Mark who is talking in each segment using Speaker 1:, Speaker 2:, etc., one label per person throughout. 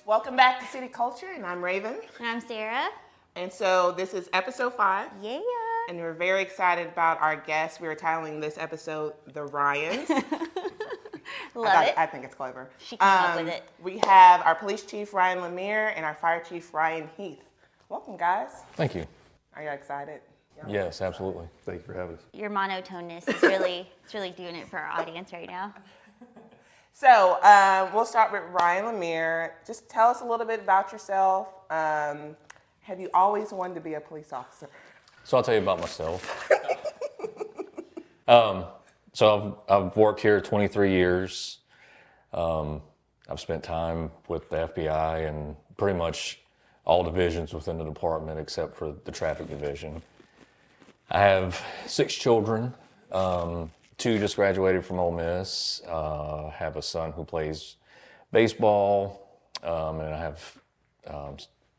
Speaker 1: Welcome back to City Culture, and I'm Ravin.
Speaker 2: And I'm Sarah.
Speaker 1: And so this is episode 5.
Speaker 2: Yeah.
Speaker 1: And we're very excited about our guests. We are titling this episode The Ryans.
Speaker 2: Love it.
Speaker 1: I think it's clever.
Speaker 2: She came up with it.
Speaker 1: We have our police chief, Ryan Lemaire, and our fire chief, Ryan Heath. Welcome, guys.
Speaker 3: Thank you.
Speaker 1: Are you excited?
Speaker 3: Yes, absolutely.
Speaker 4: Thank you for having us.
Speaker 2: Your monotoneness is really doing it for our audience right now.
Speaker 1: So we'll start with Ryan Lemaire. Just tell us a little bit about yourself. Have you always wanted to be a police officer?
Speaker 3: So I'll tell you about myself. So I've worked here 23 years. I've spent time with the FBI and pretty much all divisions within the department except for the traffic division. I have 6 children. 2 just graduated from Ole Miss. Have a son who plays baseball, and I have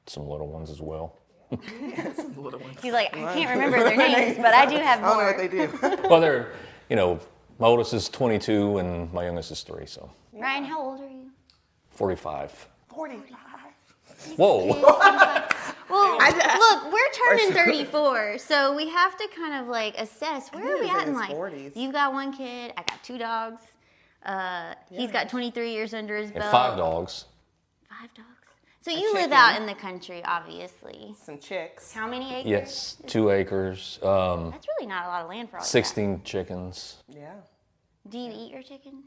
Speaker 3: some little ones as well.
Speaker 1: Yeah, some little ones.
Speaker 2: He's like, I can't remember their names, but I do have more.
Speaker 1: I don't know what they do.
Speaker 3: Well, they're, my oldest is 22 and my youngest is 3, so.
Speaker 2: Ryan, how old are you?
Speaker 3: 45.
Speaker 1: 45.
Speaker 3: Whoa.
Speaker 2: Well, look, we're turning 34, so we have to kind of like assess where are we at in life.
Speaker 1: 40s.
Speaker 2: You've got 1 kid, I got 2 dogs. He's got 23 years under his belt.
Speaker 3: And 5 dogs.
Speaker 2: 5 dogs. So you live out in the country, obviously.
Speaker 1: Some chicks.
Speaker 2: How many acres?
Speaker 3: Yes, 2 acres.
Speaker 2: That's really not a lot of land for all
Speaker 3: 16 chickens.
Speaker 1: Yeah.
Speaker 2: Do you eat your chickens?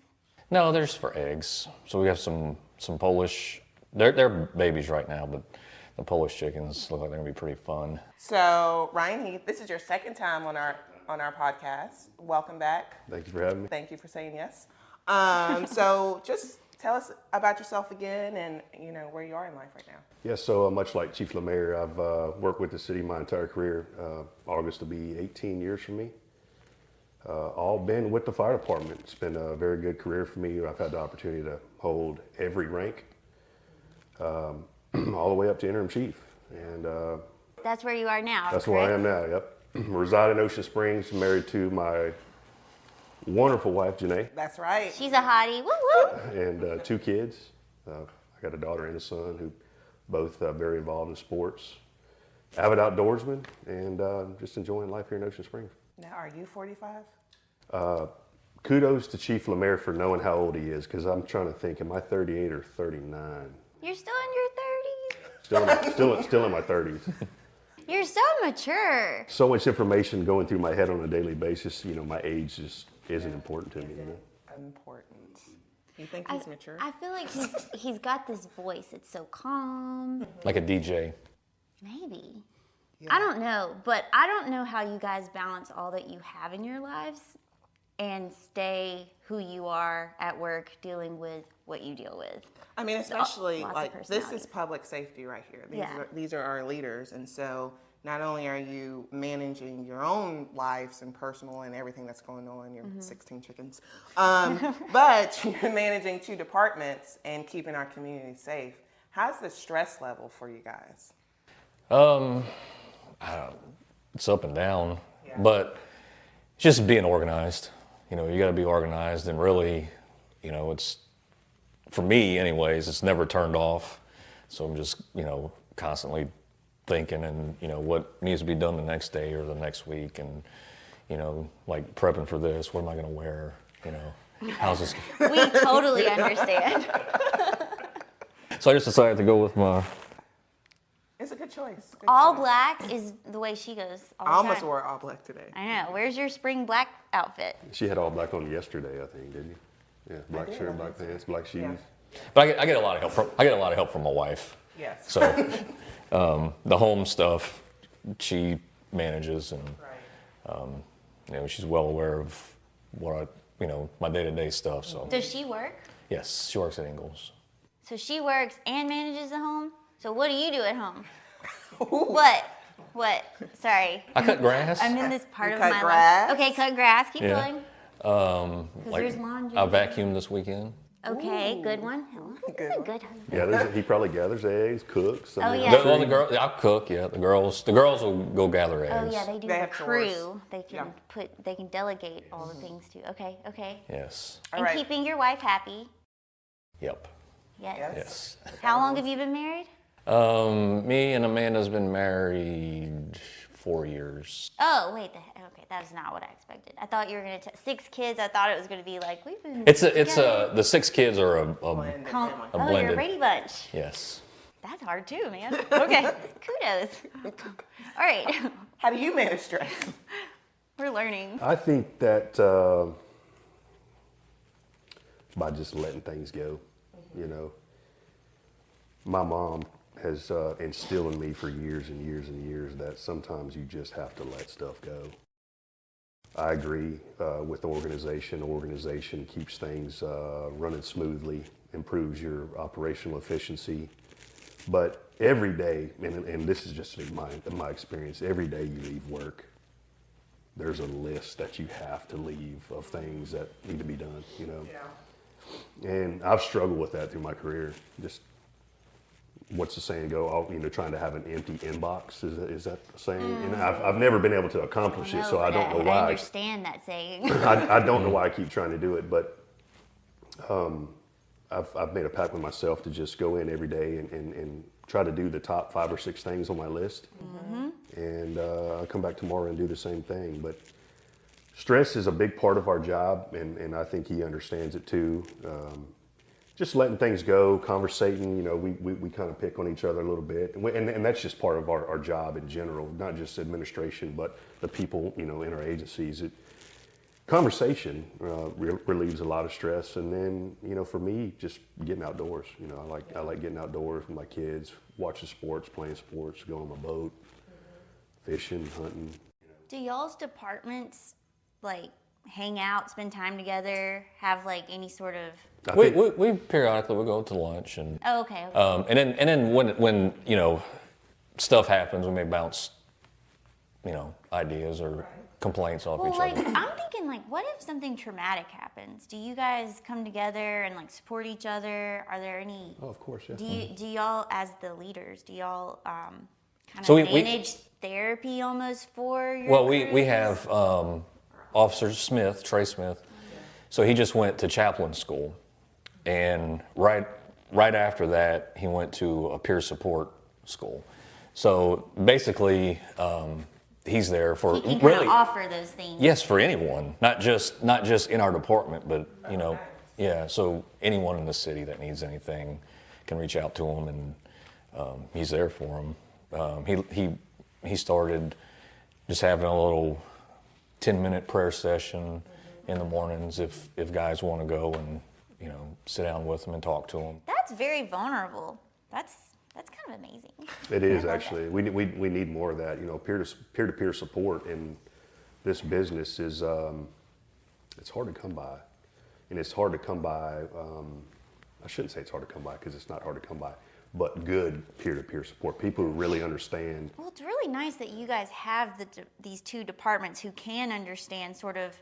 Speaker 3: No, there's for eggs. So we have some Polish. They're babies right now, but the Polish chickens look like they're gonna be pretty fun.
Speaker 1: So Ryan Heath, this is your second time on our podcast. Welcome back.
Speaker 4: Thank you for having me.
Speaker 1: Thank you for saying yes. So just tell us about yourself again, and where you are in life right now.
Speaker 4: Yes, so much like Chief Lemaire, I've worked with the city my entire career. August will be 18 years for me. All been with the fire department. It's been a very good career for me. I've had the opportunity to hold every rank, all the way up to interim chief. And
Speaker 2: That's where you are now.
Speaker 4: that's
Speaker 2: correct?
Speaker 4: where I am now, yep. Reside in Ocean Springs, married to my wonderful wife, Janae,
Speaker 1: That's right.
Speaker 2: She's a hottie. Woo woo.
Speaker 4: and 2 kids. I got a daughter and a son who both very involved in sports, avid outdoorsman, and just enjoying life here in Ocean Springs.
Speaker 1: Now, are you 45?
Speaker 4: Kudos to Chief Lemaire for knowing how old he is, because I'm trying to think, am I 38 or 39?
Speaker 2: You're still in your 30s.
Speaker 4: Still in my 30s.
Speaker 2: You're so mature.
Speaker 4: So much information going through my head on a daily basis. My age just isn't important to me.
Speaker 1: Important. You think he's mature?
Speaker 2: I feel like he's got this voice. It's so calm.
Speaker 3: Like a DJ.
Speaker 2: Maybe. I don't know, but I don't know how you guys balance all that you have in your lives and stay who you are at work dealing with what you deal with.
Speaker 1: I mean, especially
Speaker 2: Lots of
Speaker 1: like this
Speaker 2: personality.
Speaker 1: is public safety right here.
Speaker 2: Yeah.
Speaker 1: These are our leaders, and so not only are you managing your own lives and personal and everything that's going on, your 16 chickens, but you're managing 2 departments and keeping our community safe. How's the stress level for you guys?
Speaker 3: It's up and down, but it's just being organized. You got to be organized, and really, it's, for me anyways, it's never turned off. So I'm just, constantly thinking and, what needs to be done the next day or the next week, and, like prepping for this. What am I going to wear? How's this?
Speaker 2: We totally understand.
Speaker 3: So I just decided to go with my.
Speaker 1: It's a good choice.
Speaker 2: All black is the way she goes all the
Speaker 1: I almost
Speaker 2: time.
Speaker 1: wore all black today.
Speaker 2: I know. Where's your spring black outfit?
Speaker 4: She had all black on yesterday, I think, didn't you? Yeah, black shirt, black pants, black shoes.
Speaker 1: Yeah.
Speaker 3: But I get a lot of help from my wife.
Speaker 1: Yes.
Speaker 3: So the home stuff she manages, and she's well aware of what my day-to-day stuff. So
Speaker 2: Does she work?
Speaker 3: yes, she works at Ingalls.
Speaker 2: So she works and manages the home? So what do you do at home? What? Sorry.
Speaker 3: I cut grass.
Speaker 2: I'm in this part
Speaker 1: You
Speaker 2: of
Speaker 1: cut
Speaker 2: my
Speaker 1: grass?
Speaker 2: life. Okay, cut grass. Keep
Speaker 3: Yeah.
Speaker 2: going.
Speaker 3: Like,
Speaker 2: there's laundry.
Speaker 3: I vacuumed this weekend.
Speaker 2: Okay, good one. That's a good husband.
Speaker 4: Yeah, he probably gathers eggs, cooks.
Speaker 2: Oh, yeah.
Speaker 3: The girl, I'll cook. Yeah, the girls will go gather
Speaker 2: Oh
Speaker 3: eggs.
Speaker 2: yeah, they do
Speaker 1: They
Speaker 2: the
Speaker 1: have chores.
Speaker 2: crew. They can they can delegate all the things to. Okay.
Speaker 3: Yes.
Speaker 1: All
Speaker 2: And
Speaker 1: right.
Speaker 2: keeping your wife happy.
Speaker 3: Yep.
Speaker 2: Yes.
Speaker 3: Yes.
Speaker 2: How long have you been married?
Speaker 3: Me and Amanda's been married 4 years.
Speaker 2: Oh, wait. Okay, that was not what I expected. I thought you were going to 6 kids. I thought it was going to be like, we've been
Speaker 3: The 6 kids are a
Speaker 1: Blended
Speaker 2: Com-
Speaker 1: family.
Speaker 2: oh, you're a
Speaker 3: blended.
Speaker 2: Brady Bunch.
Speaker 3: yes.
Speaker 2: That's hard too, man. Okay, kudos. All right,
Speaker 1: How do you manage stress?
Speaker 2: we're learning.
Speaker 4: I think that by just letting things go, you know. My mom has instilled in me for years and years and years that sometimes you just have to let stuff go. I agree with organization. Organization keeps things running smoothly, improves your operational efficiency. But every day, and this is just my experience, every day you leave work, there's a list that you have to leave of things that need to be done, you know.
Speaker 1: Yeah.
Speaker 4: And I've struggled with that through my career. Just, what's the saying go? Trying to have an empty inbox. Is that the saying? And I've never been able to accomplish it, so I don't know
Speaker 2: I
Speaker 4: why.
Speaker 2: understand that saying.
Speaker 4: I don't know why I keep trying to do it, but I've made a pact with myself to just go in every day and try to do the top 5 or 6 things on my list. And I'll come back tomorrow and do the same thing. But stress is a big part of our job, and I think he understands it too. Just letting things go, conversating, you know, we kind of pick on each other a little bit. And that's just part of our job in general, not just administration, but the people, you know, in our agencies. Conversation relieves a lot of stress. And then, you know, for me, just getting outdoors. You know, I like getting outdoors with my kids, watching sports, playing sports, going on my boat, fishing, hunting.
Speaker 2: Do y'all's departments like hang out, spend time together, have like any sort of?
Speaker 3: We periodically we go to lunch and
Speaker 2: Oh, okay. Okay.
Speaker 3: and then when you know stuff happens, we may bounce you know ideas or complaints off
Speaker 2: Well,
Speaker 3: each
Speaker 2: like
Speaker 3: other.
Speaker 2: I'm thinking, like, what if something traumatic happens? Do you guys come together and like support each other? Are there any?
Speaker 4: Oh, of course, yeah.
Speaker 2: Do y'all, as the leaders, do y'all kind of
Speaker 3: So we-
Speaker 2: manage therapy almost for your?
Speaker 3: Well, we
Speaker 2: crews?
Speaker 3: have Officer Smith, Trey Smith. So he just went to chaplain school, and right after that, he went to a peer support school. So basically, he's there for
Speaker 2: He can kind
Speaker 3: really
Speaker 2: of offer those things.
Speaker 3: yes for anyone, not just in our department, but you know, yeah. So anyone in the city that needs anything can reach out to him, and he's there for them. He started just having a little 10-minute prayer session in the mornings if guys want to go and you know sit down with them and talk to them.
Speaker 2: That's very vulnerable. That's kind of amazing.
Speaker 4: It is actually. We need more of that. You know, peer-to-peer support in this business is it's hard to come by, and it's hard to come by. I shouldn't say it's hard to come by because it's not hard to come by, but good peer-to-peer support. People who really understand.
Speaker 2: Well, it's really nice that you guys have these 2 departments who can understand sort of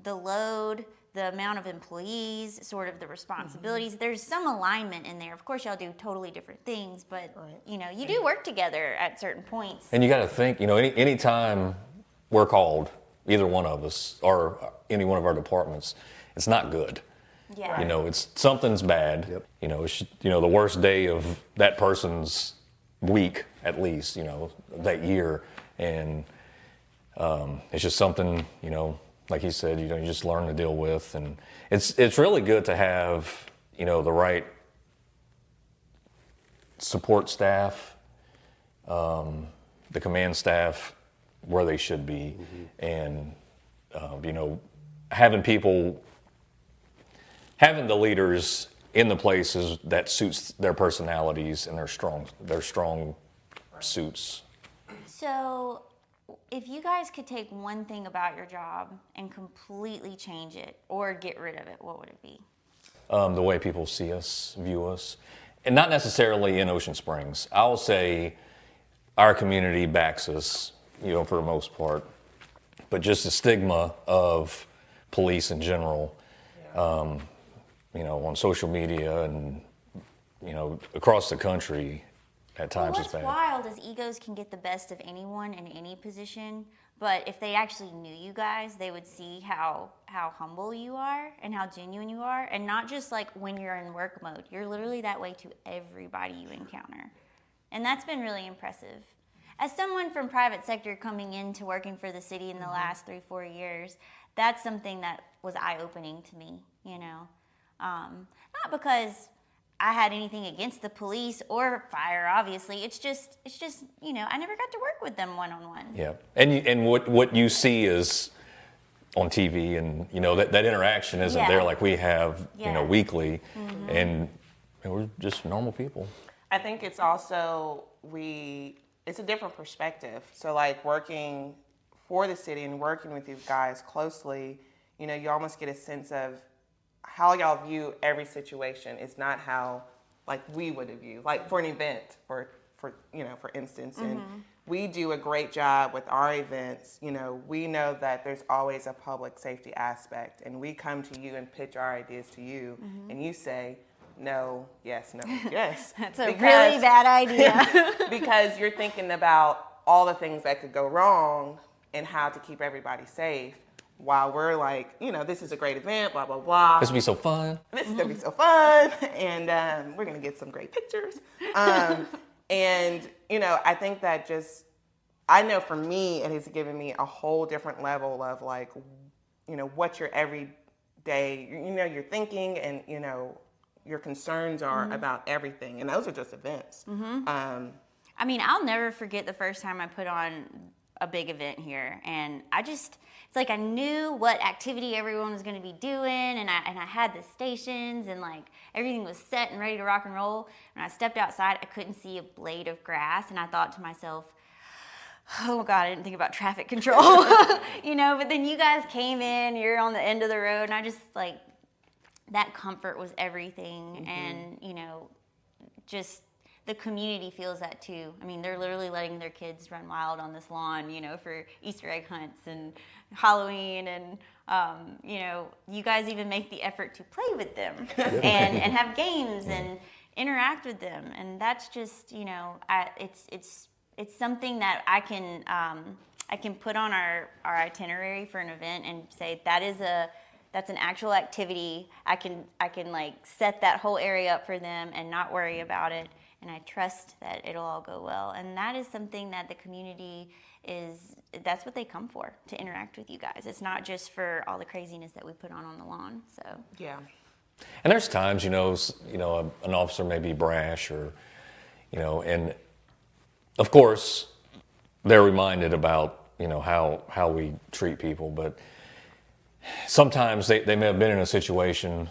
Speaker 2: the load, the amount of employees, sort of the responsibilities. There's some alignment in there. Of course, y'all do totally different things, but you know, you do work together at certain points.
Speaker 3: And you got to think, you know, any time we're called, either one of us or any one of our departments, it's not good.
Speaker 2: Yeah.
Speaker 3: You know, it's something's bad.
Speaker 4: Yep.
Speaker 3: You know, it's you know the worst day of that person's week, at least. You know, that year, and it's just something. You know, like he said, you know, you just learn to deal with, and it's really good to have you know the right support staff, the command staff where they should be, and you know, having the leaders in the places that suits their personalities and their strong suits.
Speaker 2: So, if you guys could take one thing about your job and completely change it or get rid of it, what would it be?
Speaker 3: The way people see us, view us, and not necessarily in Ocean Springs. I'll say our community backs us, you know, for the most part, but just the stigma of police in general, you know, on social media and, you know, across the country, at times
Speaker 2: Well,
Speaker 3: it's
Speaker 2: what's
Speaker 3: bad.
Speaker 2: wild is egos can get the best of anyone in any position. But if they actually knew you guys, they would see how humble you are and how genuine you are. And not just like when you're in work mode. You're literally that way to everybody you encounter. And that's been really impressive. As someone from private sector coming into working for the city in the last 3-4 years, that's something that was eye-opening to me, you know. Not because I had anything against the police or fire, obviously. It's just, you know, I never got to work with them one-on-one.
Speaker 3: Yeah, and what you see is on TV, and you know that interaction isn't there like we have, you know, weekly, and we're just normal people.
Speaker 1: I think it's also it's a different perspective. So like working for the city and working with you guys closely, you know, you almost get a sense of how y'all view every situation. Is not how like we would have viewed, like for an event, for you know, for instance. And we do a great job with our events. You know, we know that there's always a public safety aspect, and we come to you and pitch our ideas to you, and you say no, yes, no, yes.
Speaker 2: That's a really bad idea.
Speaker 1: Because you're thinking about all the things that could go wrong and how to keep everybody safe, while we're like, you know, this is a great event, blah, blah, blah.
Speaker 3: This would be so fun.
Speaker 1: This is going to be so fun, and we're going to get some great pictures. And, you know, I think that I know for me, it has given me a whole different level of like, you know, what your everyday, you know, you're thinking and, you know, your concerns are about everything. And those are just events.
Speaker 2: I mean, I'll never forget the first time I put on a big event here, and it's like I knew what activity everyone was going to be doing, and I had the stations, and like everything was set and ready to rock and roll. And I stepped outside, I couldn't see a blade of grass, and I thought to myself, oh God, I didn't think about traffic control, you know. But then you guys came in, you're on the end of the road, and I just like, that comfort was everything. And you know, just the community feels that too. I mean, they're literally letting their kids run wild on this lawn, you know, for Easter egg hunts and Halloween, and you know, you guys even make the effort to play with them and have games and interact with them, and that's just, you know, it's something that I can put on our itinerary for an event and say that's an actual activity. I can like set that whole area up for them and not worry about it. And I trust that it'll all go well. And that is something that the community that's what they come for, to interact with you guys. It's not just for all the craziness that we put on the lawn, so.
Speaker 1: Yeah.
Speaker 3: And there's times, you know, an officer may be brash, or, you know, and of course they're reminded about, you know, how we treat people, but sometimes they may have been in a situation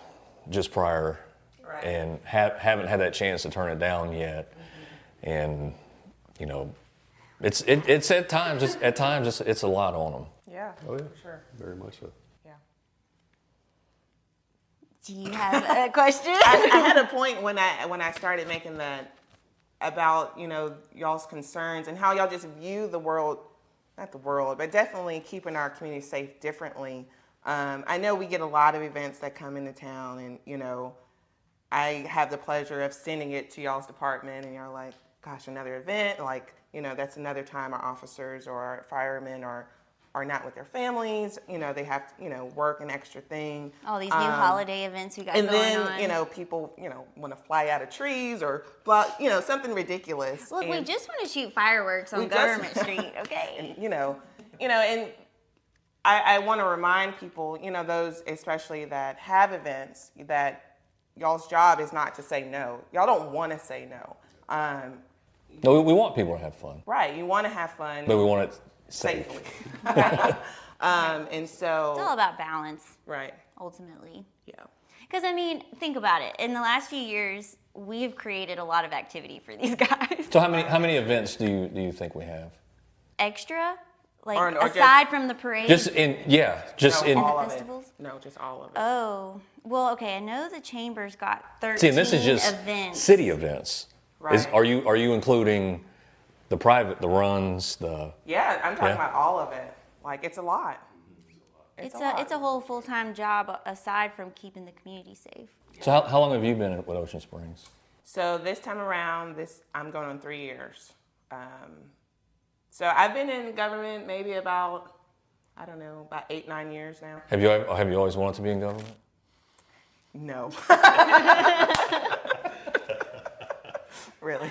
Speaker 3: just prior, right, and haven't had that chance to turn it down yet. And, you know, it's at times it's a lot on them.
Speaker 1: Yeah.
Speaker 4: Oh yeah,
Speaker 1: for sure.
Speaker 4: Very much so.
Speaker 1: Yeah.
Speaker 2: Do you have a question?
Speaker 1: I had a point when I started making that about, you know, y'all's concerns and how y'all just view the world, not the world, but definitely keeping our community safe differently. I know we get a lot of events that come into town, and, you know, I have the pleasure of sending it to y'all's department, and you're like, gosh, another event, like, you know, that's another time our officers or our firemen are not with their families. You know, they have to, you know, work an extra thing.
Speaker 2: All these new holiday events you got going on.
Speaker 1: And then, you know, people, you know, want to fly out of trees or, you know, something ridiculous.
Speaker 2: Look, we just want to shoot fireworks on Government Street, okay?
Speaker 1: And, you know, and I want to remind people, you know, those especially that have events, that y'all's job is not to say no. Y'all don't want to say no.
Speaker 3: No, we want people to have fun.
Speaker 1: Right, you want to have fun.
Speaker 3: But we want it safe.
Speaker 1: Safely. And so...
Speaker 2: It's all about balance.
Speaker 1: Right.
Speaker 2: Ultimately.
Speaker 1: Yeah.
Speaker 2: Because, I mean, think about it. In the last few years, we have created a lot of activity for these guys.
Speaker 3: So how many events do you think we have?
Speaker 2: Extra? Like,
Speaker 1: Or
Speaker 2: aside from the parade?
Speaker 3: Just in
Speaker 1: all of
Speaker 2: festivals?
Speaker 1: it. No, just all of it.
Speaker 2: Oh. Well, okay, I know the Chamber's got 13
Speaker 3: See, and this is just
Speaker 2: events.
Speaker 3: city events.
Speaker 1: Right.
Speaker 3: Are you including the private, the runs, the?
Speaker 1: Yeah, I'm talking about all of it. Like, it's a lot.
Speaker 2: It's a whole full-time job aside from keeping the community safe.
Speaker 3: So how long have you been with Ocean Springs?
Speaker 1: So this time around, I'm going on 3 years. So I've been in government maybe about, I don't know, about 8, 9 years now.
Speaker 3: Have you always wanted to be in government?
Speaker 1: No. Really?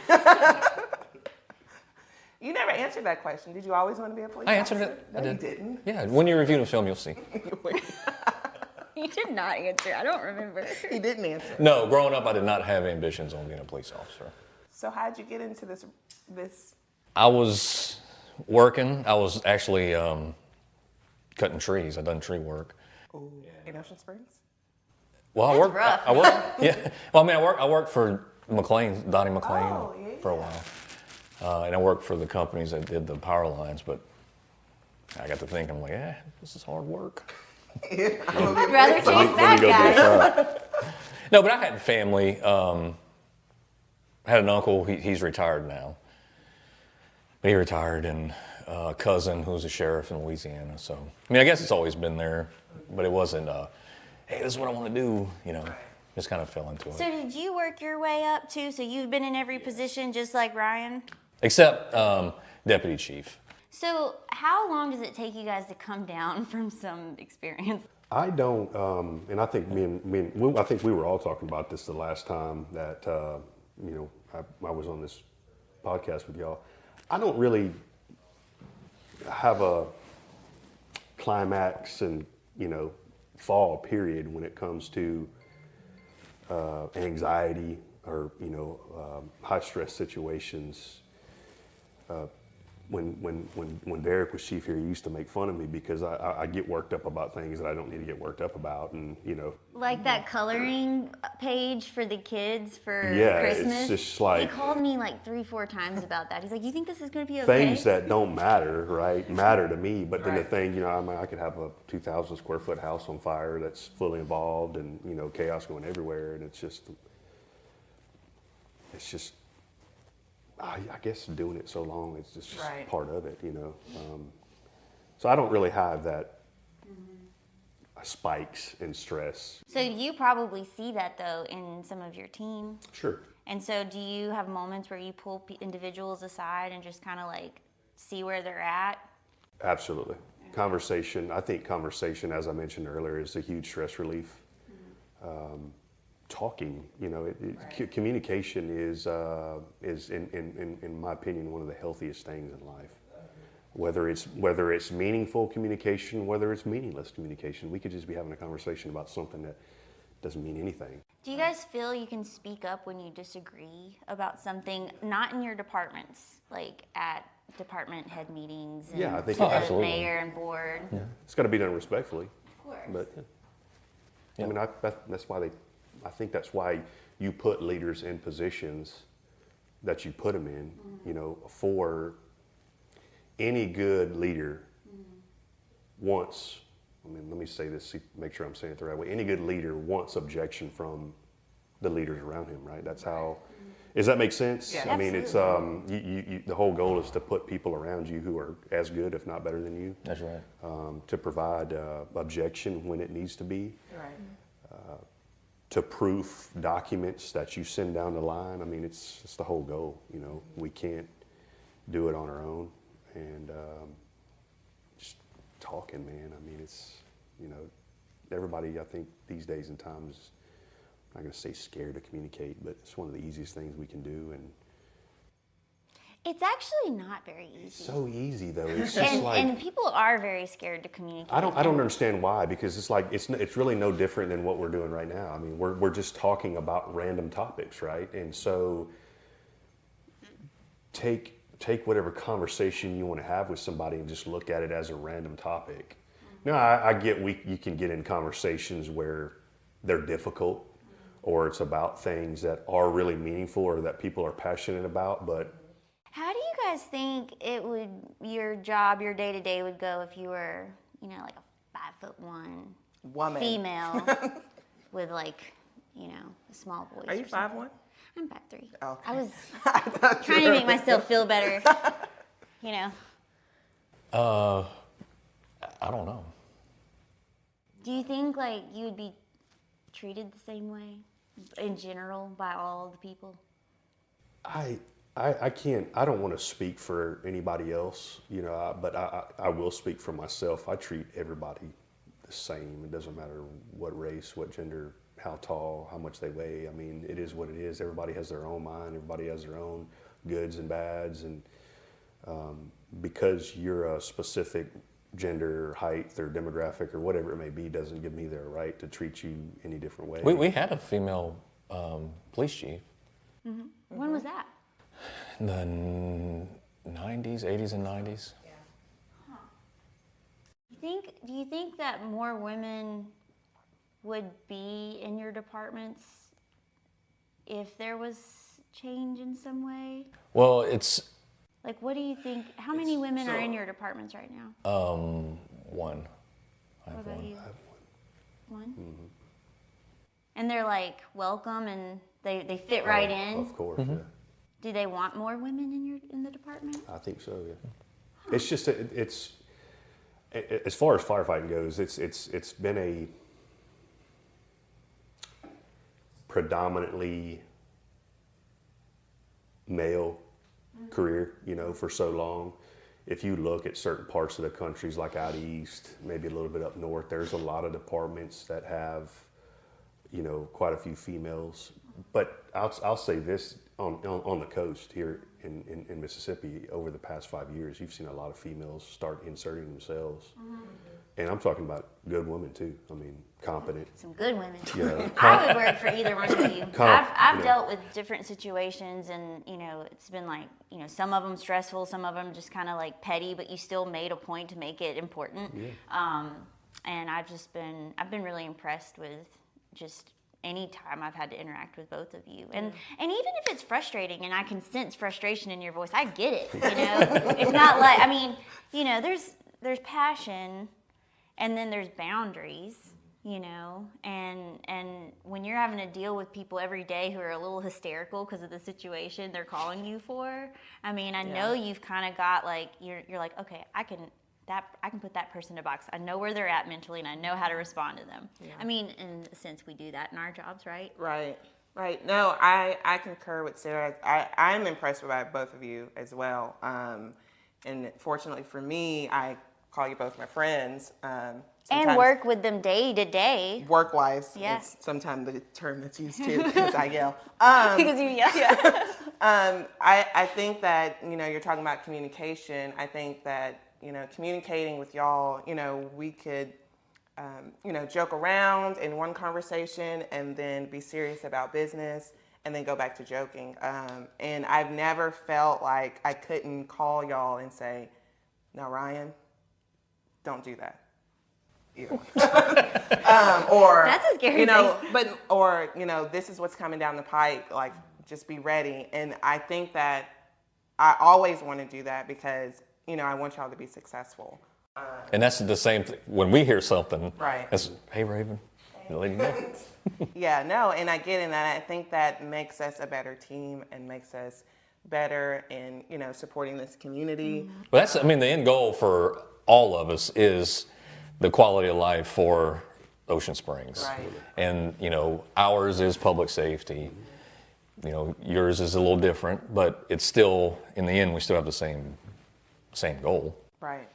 Speaker 1: You never answered that question. Did you always want to be a police
Speaker 3: I
Speaker 1: officer?
Speaker 3: answered it.
Speaker 1: No,
Speaker 3: I did.
Speaker 1: you didn't.
Speaker 3: Yeah, when you review the film, you'll see.
Speaker 2: You did not answer. I don't remember.
Speaker 1: He didn't answer.
Speaker 3: No, growing up, I did not have ambitions on being a police officer.
Speaker 1: So how'd you get into this?
Speaker 3: I was working. I was actually cutting trees. I'd done tree work.
Speaker 1: Ooh, in Ocean Springs?
Speaker 3: Well,
Speaker 2: That's rough.
Speaker 3: I worked. Yeah. Well, I mean, I worked for Donnie McLean
Speaker 1: Oh, yeah.
Speaker 3: for a while, and I worked for the companies that did the power lines. But I got to think, I'm like, this is hard work.
Speaker 2: I'd rather chase
Speaker 4: Let me
Speaker 2: that
Speaker 4: go get a
Speaker 2: guy.
Speaker 4: try.
Speaker 3: No, but I had family. I had an uncle. He's retired now. But he retired, and a cousin who's a sheriff in Louisiana. So, I mean, I guess it's always been there, but it wasn't, hey, this is what I want to do, just kind of fell into it.
Speaker 2: So did you work your way up too? So you've been in every position just like Ryan?
Speaker 3: Except deputy chief.
Speaker 2: So how long does it take you guys to come down from some experience?
Speaker 4: I don't, and I think I think we were all talking about this the last time that I was on this podcast with y'all. I don't really have a climax and fall period when it comes to anxiety or high stress situations. When Derek was chief here, he used to make fun of me because I get worked up about things that I don't need to get worked up about, and
Speaker 2: Like that coloring page for the kids for
Speaker 4: it's
Speaker 2: Christmas.
Speaker 4: just like
Speaker 2: he called me like 3-4 times about that. He's like, "You think this is going to be okay?"
Speaker 4: things that don't matter, right, matter to me. But then the thing, I could have a 2,000 square foot house on fire that's fully involved, and chaos going everywhere, and it's just. I guess doing it so long, it's just part of it, So I don't really have that spikes in stress.
Speaker 2: So you probably see that though in some of your team.
Speaker 4: Sure.
Speaker 2: And so do you have moments where you pull individuals aside and just kind of like see where they're at?
Speaker 4: Absolutely. Conversation, I think conversation, as I mentioned earlier, is a huge stress relief. Talking, communication is in my opinion, one of the healthiest things in life. Whether it's meaningful communication, whether it's meaningless communication, we could just be having a conversation about something that doesn't mean anything.
Speaker 2: Do you guys feel you can speak up when you disagree about something, not in your departments, like at department head meetings and
Speaker 4: I think
Speaker 2: the
Speaker 3: absolutely.
Speaker 2: mayor and board?
Speaker 4: Yeah. It's got to be done respectfully.
Speaker 2: Of course.
Speaker 4: But I mean, I think that's why you put leaders in positions that you put them in. For any good leader wants. Let me say this. Make sure I'm saying it the right way. Any good leader wants objection from the leaders around him. Right. That's how. Does that make sense?
Speaker 1: Yeah,
Speaker 4: I mean, it's the whole goal is to put people around you who are as good, if not better than you.
Speaker 3: That's right.
Speaker 4: To provide objection when it needs to be.
Speaker 1: Right.
Speaker 4: To proof documents that you send down the line. I mean, it's the whole goal. We can't do it on our own, and just talking, man. I mean, it's everybody. I think these days and times, I'm not going to say scared to communicate, but it's one of the easiest things we can do, and
Speaker 2: It's actually not very easy.
Speaker 4: it's so easy though. It's just
Speaker 2: and people are very scared to communicate.
Speaker 4: I don't understand why, because it's like it's really no different than what we're doing right now. I mean, we're just talking about random topics, right? And so take whatever conversation you want to have with somebody and just look at it as a random topic. Now, I get you can get in conversations where they're difficult, or it's about things that are really meaningful or that people are passionate about, but.
Speaker 2: How do you guys think your job, your day-to-day would go if you were, like a 5'1"
Speaker 1: Woman.
Speaker 2: female with a small voice?
Speaker 1: Are you 5'1"?
Speaker 2: I'm 5'3".
Speaker 1: Oh,
Speaker 2: I was
Speaker 1: I thought you
Speaker 2: trying to
Speaker 1: were-
Speaker 2: make myself feel better.
Speaker 3: I don't know.
Speaker 2: Do you think you would be treated the same way in general by all the people?
Speaker 4: I can't, I don't want to speak for anybody else, you know, but I will speak for myself. I treat everybody the same. It doesn't matter what race, what gender, how tall, how much they weigh. I mean, it is what it is. Everybody has their own mind. Everybody has their own goods and bads. And because you're a specific gender, height, or demographic, or whatever it may be, doesn't give me the right to treat you any different way.
Speaker 3: We had a female police chief
Speaker 2: When was that?
Speaker 3: in the 90s, 80s and 90s.
Speaker 2: Do you think that more women would be in your departments if there was change in some way?
Speaker 3: Well, it's
Speaker 2: Like, what do you think? How many women are in your departments right now?
Speaker 3: one. I
Speaker 2: What
Speaker 3: have
Speaker 2: about
Speaker 3: one.
Speaker 2: you? One? And they're like welcome and they fit right in.
Speaker 4: Of course, yeah.
Speaker 2: Do they want more women in the department?
Speaker 4: I think so, yeah. It's just, it's as far as firefighting goes, it's been a predominantly male career, you know, for so long. If you look at certain parts of the countries, like out east, maybe a little bit up north, there's a lot of departments that have, you know, quite a few females. But I'll say this, on the coast here in Mississippi, over the past 5 years, you've seen a lot of females start inserting themselves. And I'm talking about good women too. I mean, competent.
Speaker 2: Some good women.
Speaker 4: You know,
Speaker 2: I would work for either one of you. I've
Speaker 4: you know.
Speaker 2: dealt with different situations, and you know, it's been like, you know, some of them stressful, some of them just kind of like petty, but you still made a point to make it important.
Speaker 4: Yeah.
Speaker 2: And I've been really impressed with just any time I've had to interact with both of you, and even if it's frustrating, and I can sense frustration in your voice, I get it. You know, it's not like, I mean, you know, there's passion, and then there's boundaries. You know, and when you're having to deal with people every day who are a little hysterical because of the situation they're calling you for, I mean, I know you've kind of got like you're like, okay, I can put that person in a box. I know where they're at mentally, and I know how to respond to them. Yeah. I mean, in a sense, we do that in our jobs, right?
Speaker 1: Right. No, I concur with Sarah. I'm impressed by both of you as well. And fortunately for me, I call you both my friends.
Speaker 2: And work with them day to day.
Speaker 1: Work-wise,
Speaker 2: yes.
Speaker 1: It's sometimes the term that's used too, because I yell.
Speaker 2: Because you yell. Yeah.
Speaker 1: I think that, you know, you're talking about communication. I think that, you know, communicating with y'all, you know, we could, you know, joke around in one conversation and then be serious about business and then go back to joking. And I've never felt like I couldn't call y'all and say, "No, Ryan, don't do that." Or
Speaker 2: that's a scary
Speaker 1: you know,
Speaker 2: thing.
Speaker 1: or you know, this is what's coming down the pike. Like, just be ready. And I think that I always want to do that because, you know, I want y'all to be successful.
Speaker 3: And that's the same thing when we hear something.
Speaker 1: Right.
Speaker 3: It's, hey, Ravin, let you know.
Speaker 1: Yeah, no, and I get it, and I think that makes us a better team and makes us better in, you know, supporting this community.
Speaker 3: But that's, I mean, the end goal for all of us is the quality of life for Ocean Springs.
Speaker 1: Right.
Speaker 3: And, you know, ours is public safety. You know, yours is a little different, but it's still, in the end, we still have the same goal.
Speaker 1: Right.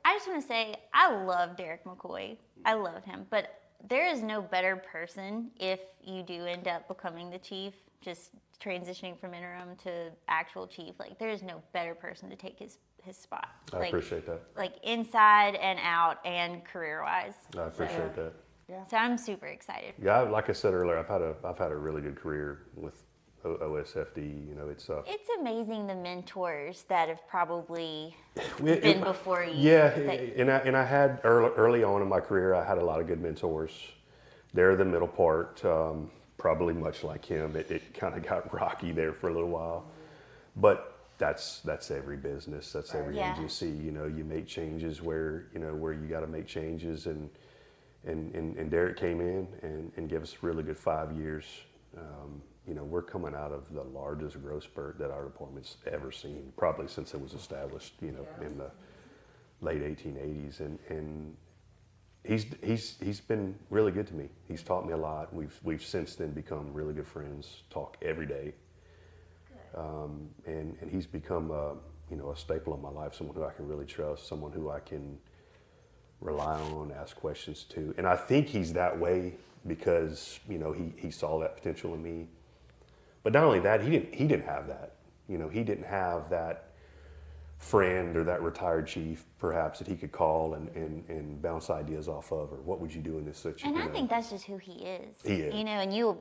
Speaker 2: I just want to say, I love Derek McCoy. I love him, but there is no better person if you do end up becoming the chief, just transitioning from interim to actual chief. Like, there is no better person to take his spot.
Speaker 4: I appreciate that.
Speaker 2: Like, inside and out and career-wise.
Speaker 4: I appreciate that.
Speaker 1: Yeah.
Speaker 2: So I'm super excited.
Speaker 4: Yeah, like I said earlier, I've had a really good career with OSFD. You know, it's
Speaker 2: amazing the mentors that have probably been before you.
Speaker 4: Yeah, and I had early on in my career, I had a lot of good mentors. They're the middle part, probably much like him. It kind of got rocky there for a little while, but that's every business. That's every agency. You know, you make changes where you got to make changes, and Derek came in and gave us a really good 5 years. You know, we're coming out of the largest growth spurt that our department's ever seen, probably since it was established, you know, in the late 1880s. And he's been really good to me. He's taught me a lot. We've since then become really good friends, talk every day. and he's become a staple of my life. Someone who I can really trust. Someone who I can rely on, ask questions to. And I think he's that way because he saw that potential in me. But not only that, he didn't have that. He didn't have that friend or that retired chief perhaps that he could call and bounce ideas off of, or what would you do in this situation?
Speaker 2: And I think that's just who he is.
Speaker 4: He is.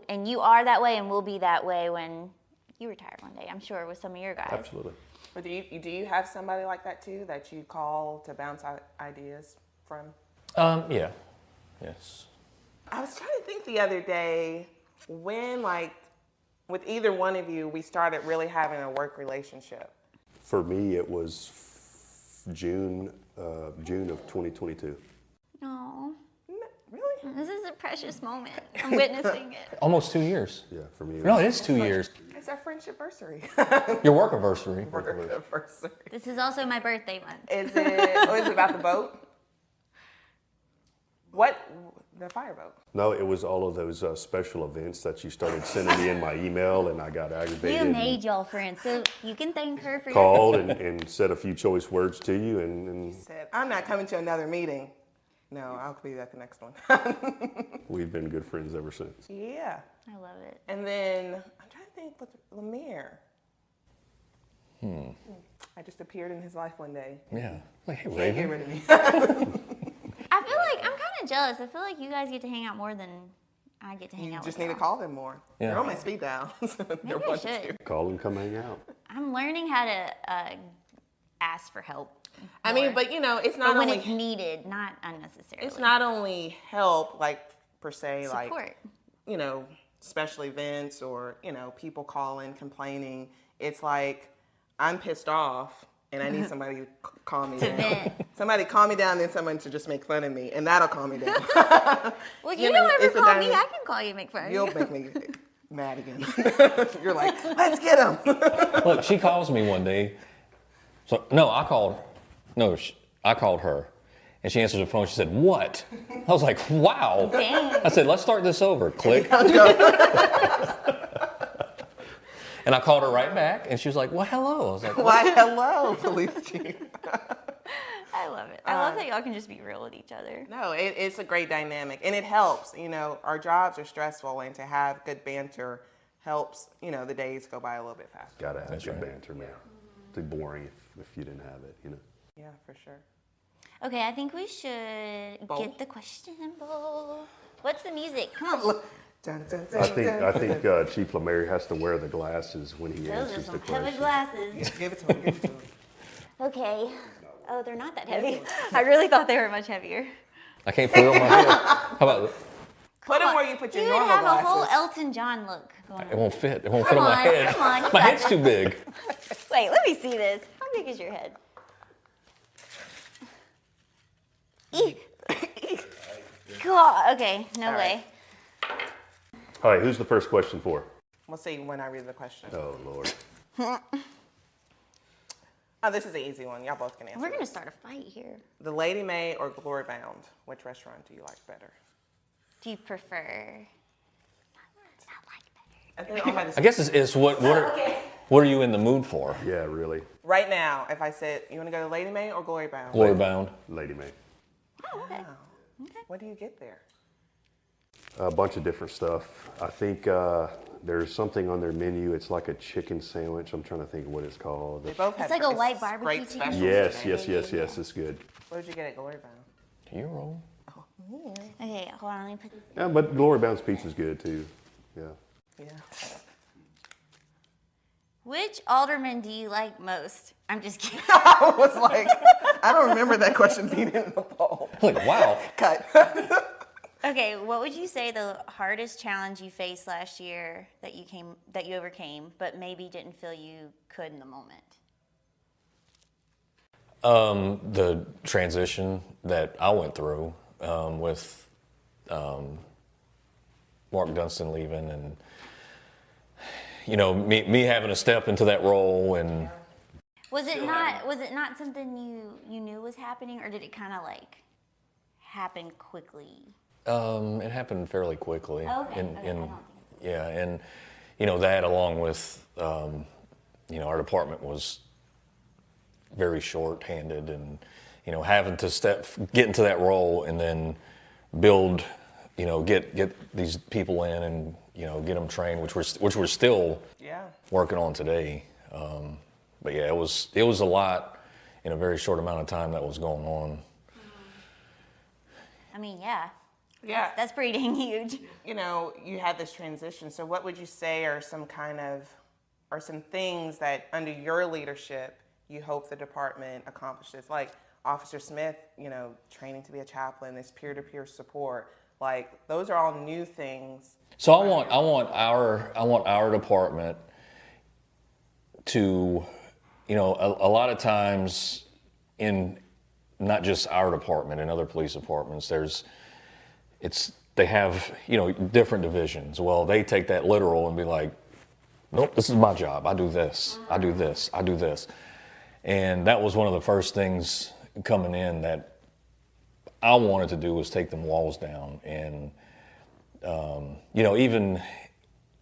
Speaker 2: And you are that way and will be that way when you retire one day, I'm sure, with some of your guys.
Speaker 4: Absolutely.
Speaker 1: But do you have somebody like that too that you call to bounce ideas from?
Speaker 3: Yeah. Yes.
Speaker 1: I was trying to think the other day when, like, with either one of you, we started really having a work relationship.
Speaker 4: For me, it was June of 2022.
Speaker 2: No,
Speaker 1: Really?
Speaker 2: this is a precious moment. I'm witnessing it.
Speaker 3: Almost 2 years.
Speaker 4: Yeah, for me.
Speaker 3: No, it is 2 years.
Speaker 1: It's our friendship anniversary.
Speaker 3: Your work anniversary.
Speaker 1: Anniversary.
Speaker 2: This is also my birthday month.
Speaker 1: Is it about the boat? What? The fireboat.
Speaker 4: No, it was all of those special events that you started sending me in my email, and I got aggravated.
Speaker 2: You made y'all friends, so you can thank her for
Speaker 4: Called and said a few choice words to you, and
Speaker 1: Said, I'm not coming to another meeting. No, I'll be at the next one.
Speaker 4: we've been good friends ever since.
Speaker 1: Yeah.
Speaker 2: I love it.
Speaker 1: And then I'm trying to think with Lemaire. I just appeared in his life one day.
Speaker 3: Yeah. Like, hey,
Speaker 1: Can't get
Speaker 3: Ravin.
Speaker 1: rid of me.
Speaker 2: I feel like I'm kind of jealous. I feel like you guys get to hang out more than I get to hang
Speaker 1: You
Speaker 2: out
Speaker 1: just
Speaker 2: with
Speaker 1: need to
Speaker 2: y'all.
Speaker 1: call them more.
Speaker 3: Yeah.
Speaker 1: They're on my speed dial.
Speaker 2: Maybe I should.
Speaker 4: Call and come hang out.
Speaker 2: I'm learning how to ask for help.
Speaker 1: I mean,
Speaker 2: more.
Speaker 1: but it's not
Speaker 2: But when
Speaker 1: only
Speaker 2: it's needed, not unnecessarily.
Speaker 1: it's not only help, like per se,
Speaker 2: support.
Speaker 1: like special events or people calling, complaining. It's like I'm pissed off and I need somebody to calm me
Speaker 2: To
Speaker 1: down.
Speaker 2: vent.
Speaker 1: Somebody calm me down, then someone to just make fun of me, and that'll calm me down.
Speaker 2: Well,
Speaker 1: You
Speaker 2: you
Speaker 1: know,
Speaker 2: don't ever
Speaker 1: it's a
Speaker 2: call me.
Speaker 1: dynamic-
Speaker 2: I can call you, make fun of you.
Speaker 1: You'll make me mad again. You're like, let's get him.
Speaker 3: Look, she calls me one day. So no, I called her, and she answers the phone. She said, "What?" I was like, "Wow."
Speaker 2: Dang.
Speaker 3: I said, "Let's start this over." Click. And I called her right back, and she was like, "Well, hello." I was like,
Speaker 1: Why, hello, police chief.
Speaker 2: I love it. I love that y'all can just be real with each other.
Speaker 1: No, it's a great dynamic, and it helps. Our jobs are stressful, and to have good banter helps. The days go by a little bit faster.
Speaker 4: Gotta have
Speaker 3: That's
Speaker 4: good
Speaker 3: right.
Speaker 4: banter, man. It'd be boring if you didn't have it.
Speaker 1: Yeah, for sure.
Speaker 2: Okay, I think we should
Speaker 1: Bowl?
Speaker 2: get the question bowl. What's the music? Come on.
Speaker 1: Dun, dun, dun,
Speaker 4: I think
Speaker 1: dun, dun.
Speaker 4: Chief Lemaire has to wear the glasses when he
Speaker 2: Those are
Speaker 4: answers the
Speaker 2: some heavy
Speaker 4: question.
Speaker 2: glasses.
Speaker 1: Give it to him. Give it to him.
Speaker 2: Okay. Oh, they're not that heavy. I really thought they were much heavier.
Speaker 3: I can't put it on my head. How about
Speaker 1: Put them where you put your
Speaker 2: You would
Speaker 1: normal
Speaker 2: have
Speaker 1: glasses.
Speaker 2: a whole Elton John look going
Speaker 3: it?
Speaker 2: on.
Speaker 3: Won't fit. It won't fit on
Speaker 2: Come
Speaker 3: my
Speaker 2: on,
Speaker 3: head.
Speaker 2: come on, you
Speaker 3: My
Speaker 2: got
Speaker 3: head's
Speaker 2: this.
Speaker 3: too big.
Speaker 2: Wait, let me see this. How big is your head? Eek. God. Okay, no
Speaker 1: All
Speaker 2: way.
Speaker 1: right.
Speaker 4: All right, who's the first question for?
Speaker 1: We'll see when I read the question.
Speaker 4: Oh, Lord.
Speaker 1: Oh, this is an easy one. Y'all both can answer.
Speaker 2: We're gonna
Speaker 1: this.
Speaker 2: start a fight here.
Speaker 1: The Lady May or Glory Bound? Which restaurant do you like better?
Speaker 2: Do you prefer? Not like better.
Speaker 1: I think all by the
Speaker 3: I guess it's what are you in the mood for?
Speaker 4: Yeah, really.
Speaker 1: Right now, if I said, you want to go to Lady May or Glory Bound?
Speaker 3: Glory bound.
Speaker 4: Lady May.
Speaker 2: Oh, okay.
Speaker 1: Wow. What do you get there?
Speaker 4: A bunch of different stuff. I think there's something on their menu. It's like a chicken sandwich. I'm trying to think of what it's called.
Speaker 1: They both have
Speaker 2: like a
Speaker 1: great-
Speaker 2: white barbecue
Speaker 1: great
Speaker 2: chicken?
Speaker 1: specials
Speaker 4: Yes,
Speaker 1: today.
Speaker 4: yes. It's good.
Speaker 1: What did you get at Glory Bound?
Speaker 3: You roll.
Speaker 2: Okay, hold on. Let me put this.
Speaker 4: Yeah, but Glory Bound's pizza's good too. Yeah.
Speaker 1: Yeah.
Speaker 2: Which alderman do you like most? I'm just kidding.
Speaker 1: I was like, I don't remember that question being in the poll.
Speaker 3: Like, wow.
Speaker 1: Cut.
Speaker 2: Okay, what would you say the hardest challenge you faced last year that you overcame, but maybe didn't feel you could in the moment?
Speaker 3: The transition that I went through with Mark Dunstan leaving, and me having to step into that role, and
Speaker 2: Was it not something you knew was happening, or did it kind of like happen quickly?
Speaker 3: it happened fairly quickly.
Speaker 2: Okay,
Speaker 3: And
Speaker 2: okay, I don't think
Speaker 3: yeah, and that along with our department was very short-handed, and having to get into that role and then build, get these people in and get them trained, which we're still working on today. But yeah, it was a lot in a very short amount of time that was going on.
Speaker 2: I mean, yeah.
Speaker 1: Yeah.
Speaker 2: That's pretty dang huge.
Speaker 1: You had this transition. So what would you say are some things that under your leadership you hope the department accomplishes? Like Officer Smith, training to be a chaplain, this peer-to-peer support. Like those are all new things.
Speaker 3: So I want our department to, a lot of times in not just our department and other police departments, they have, different divisions. Well, they take that literal and be like, nope, this is my job. I do this, I do this, I do this. And that was one of the first things coming in that I wanted to do, was take them walls down. And, even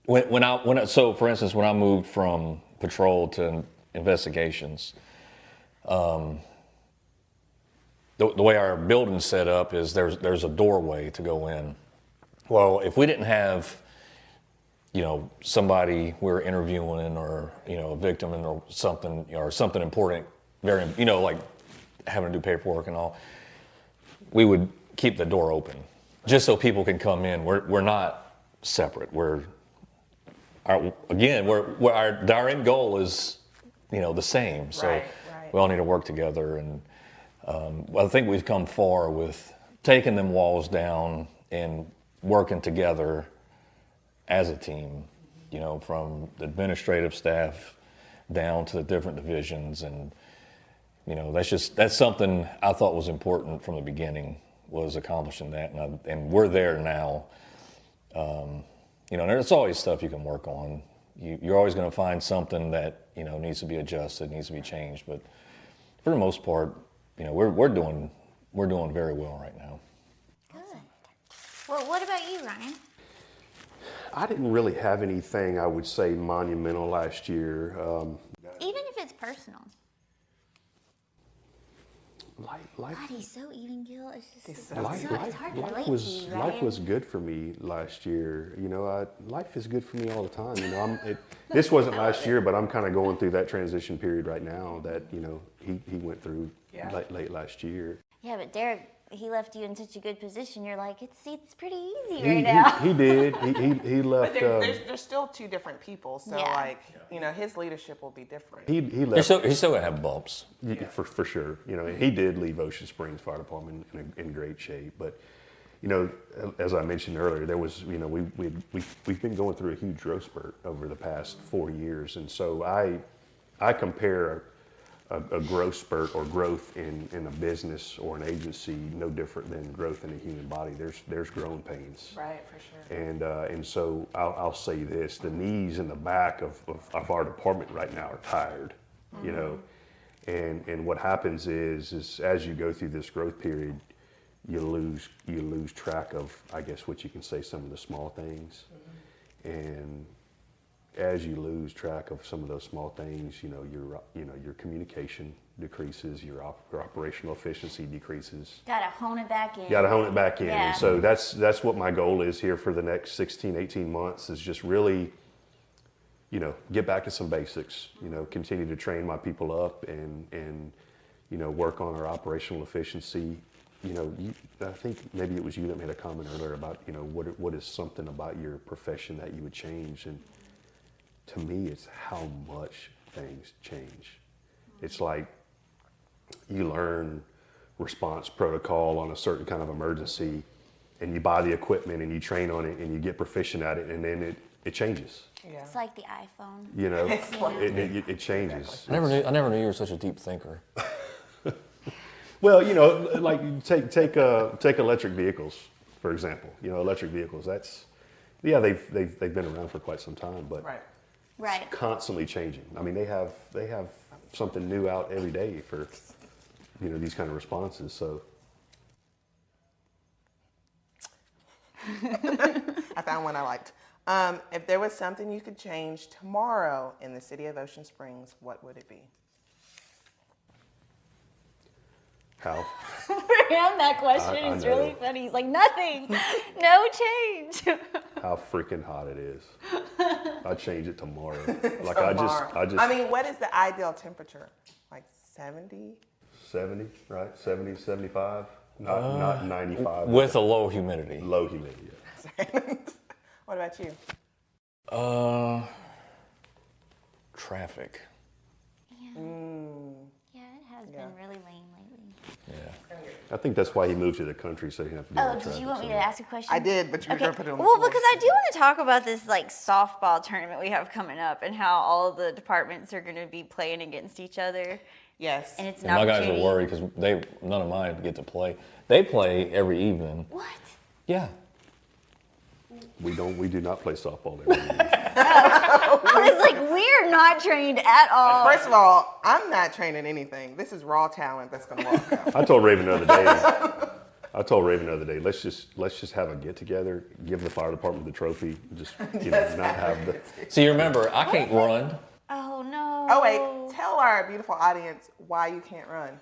Speaker 3: so for instance, when I moved from patrol to investigations, the way our building's set up is there's a doorway to go in. Well, if we didn't have, somebody we're interviewing or, a victim or something important, very, like having to do paperwork and all, we would keep the door open just so people can come in. We're not separate. Our end goal is, the same. So
Speaker 1: Right.
Speaker 3: we all need to work together. And I think we've come far with taking them walls down and working together as a team, from the administrative staff down to the different divisions. And, that's something I thought was important from the beginning, was accomplishing that. And we're there now. There's always stuff you can work on. You're always going to find something that, needs to be adjusted, needs to be changed. But for the most part, we're doing very well right now.
Speaker 2: Good. Well, what about you, Ryan?
Speaker 4: I didn't really have anything I would say monumental last year.
Speaker 2: Even if it's personal.
Speaker 4: Life,
Speaker 2: God, he's so even keel. It's just
Speaker 4: life,
Speaker 2: it's hard to relate
Speaker 4: was,
Speaker 2: to you,
Speaker 4: life
Speaker 2: right?
Speaker 4: was good for me last year. Life is good for me all the time. This wasn't last year, but I'm kind of going through that transition period right now that, he went through late last year.
Speaker 2: Yeah, but Derek, he left you in such a good position. You're like, it's pretty easy right now.
Speaker 4: He did. He left.
Speaker 1: But there's still two different people. So
Speaker 2: Yeah.
Speaker 1: his leadership will be different.
Speaker 4: He
Speaker 3: He's
Speaker 4: left
Speaker 3: still gonna have bumps.
Speaker 4: for sure. He did leave Ocean Springs Fire Department in great shape. But as I mentioned earlier, there was we've been going through a huge growth spurt over the past 4 years, and so I compare a growth spurt or growth in a business or an agency no different than growth in a human body. There's growing pains.
Speaker 1: Right, for sure.
Speaker 4: And so I'll say this: the knees and the back of our department right now are tired, and what happens is as you go through this growth period, you lose track of, I guess, what you can say, some of the small things, and as you lose track of some of those small things, your communication decreases, your operational efficiency decreases.
Speaker 2: Gotta hone it back in.
Speaker 4: Yeah. And so that's what my goal is here for the next 16, 18 months, is just really, get back to some basics, continue to train my people up and work on our operational efficiency. I think maybe it was you that made a comment earlier about, what is something about your profession that you would change? And to me, it's how much things change. It's like you learn response protocol on a certain kind of emergency, and you buy the equipment and you train on it and you get proficient at it, and then it changes.
Speaker 1: Yeah.
Speaker 2: It's like the iPhone.
Speaker 4: It changes.
Speaker 3: I never knew you were such a deep thinker.
Speaker 4: Well, like take electric vehicles, for example. Electric vehicles. They've been around for quite some time, but
Speaker 2: Right.
Speaker 4: constantly changing. I mean, they have something new out every day for these kind of responses. So
Speaker 1: I found one I liked. If there was something you could change tomorrow in the city of Ocean Springs, what would it be?
Speaker 4: How?
Speaker 2: For him, that question
Speaker 4: I
Speaker 2: is
Speaker 4: know.
Speaker 2: really funny. He's like, nothing, no change.
Speaker 4: How freaking hot it is. I'd change it tomorrow. Like
Speaker 1: Tomorrow.
Speaker 4: I just.
Speaker 1: I mean, what is the ideal temperature? Like 70?
Speaker 4: 70, right? 70, 75. Not 95.
Speaker 3: With a low humidity.
Speaker 4: Low humidity. Yeah.
Speaker 1: What about you?
Speaker 3: Traffic.
Speaker 2: Yeah, it has been really lame lately.
Speaker 3: Yeah.
Speaker 4: I think that's why he moved to the country, so he didn't have to deal
Speaker 2: Oh,
Speaker 4: with
Speaker 2: did
Speaker 4: traffic
Speaker 2: you want me
Speaker 4: so
Speaker 2: to
Speaker 4: much.
Speaker 2: ask a question?
Speaker 1: I did, but you were going to put it on the
Speaker 2: Well,
Speaker 1: floor.
Speaker 2: because I do want to talk about this like softball tournament we have coming up and how all the departments are going to be playing against each other.
Speaker 1: Yes.
Speaker 2: And it's an
Speaker 3: And my guys are
Speaker 2: opportunity.
Speaker 3: worried because none of mine get to play. They play every evening.
Speaker 2: What?
Speaker 3: Yeah.
Speaker 4: We do not play softball every evening.
Speaker 2: I was like, we're not trained at all.
Speaker 1: First of all, I'm not training anything. This is raw talent that's going to walk out.
Speaker 4: I told Raven the other day, let's just have a get together, give the fire department the trophy, just not have the.
Speaker 3: See, you remember, I can't run.
Speaker 2: Oh no.
Speaker 1: Oh, wait. Tell our beautiful audience why you can't run.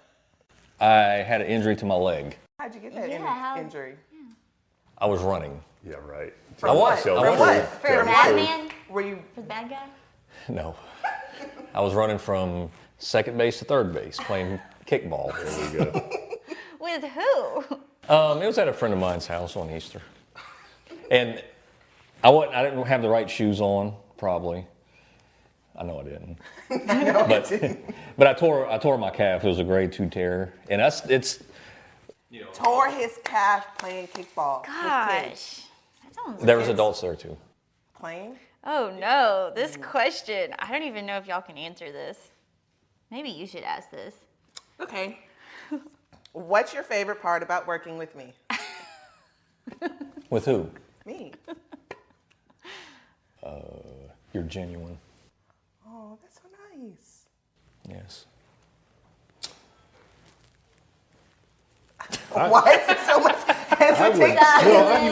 Speaker 3: I had an injury to my leg.
Speaker 1: How'd you get that injury?
Speaker 3: I was running.
Speaker 4: Yeah, right.
Speaker 1: From what?
Speaker 4: Tell
Speaker 1: From
Speaker 4: the
Speaker 1: what?
Speaker 4: truth.
Speaker 1: From
Speaker 4: Tell the
Speaker 1: what?
Speaker 4: truth.
Speaker 2: Batman?
Speaker 1: Were you
Speaker 2: For the bad guy?
Speaker 3: No. I was running from second base to third base playing kickball.
Speaker 4: There we go.
Speaker 2: With who?
Speaker 3: It was at a friend of mine's house on Easter. And I didn't have the right shoes on, probably. I know I didn't. But I tore my calf. It was a grade 2 tear. And it's
Speaker 1: tore his calf playing kickball? with kids.
Speaker 2: Gosh. That sounds
Speaker 3: there was adults there too.
Speaker 1: Playing?
Speaker 2: Oh no, this question. I don't even know if y'all can answer this. Maybe you should ask this.
Speaker 1: Okay. What's your favorite part about working with me?
Speaker 3: With who?
Speaker 1: Me.
Speaker 3: You're genuine.
Speaker 1: Oh, that's so nice.
Speaker 3: Yes.
Speaker 1: Why is there so much
Speaker 4: I would,
Speaker 1: hesitation?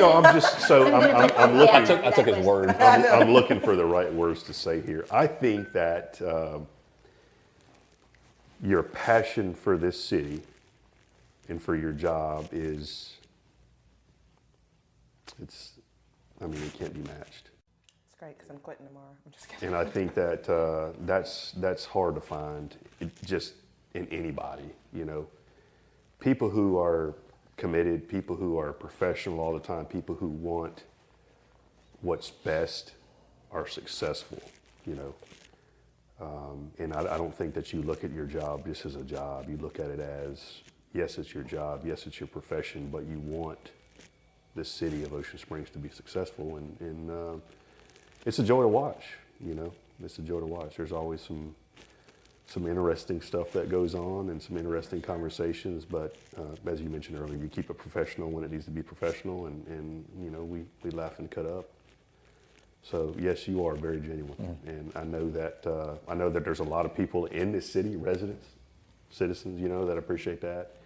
Speaker 4: I'm just so I'm looking.
Speaker 3: I took his word.
Speaker 4: I'm looking for the right words to say here. I think that your passion for this city and for your job it can't be matched.
Speaker 1: It's great because I'm quitting tomorrow. I'm just kidding.
Speaker 4: And I think that that's hard to find just in anybody, People who are committed, people who are professional all the time, people who want what's best are successful, And I don't think that you look at your job just as a job. You look at it as, yes, it's your job, yes, it's your profession, but you want this city of Ocean Springs to be successful. And it's a joy to watch, It's a joy to watch. There's always some interesting stuff that goes on and some interesting conversations, but as you mentioned earlier, you keep it professional when it needs to be professional, and we laugh and cut up. So yes, you are very genuine, and I know that there's a lot of people in this city, residents, citizens, that appreciate that,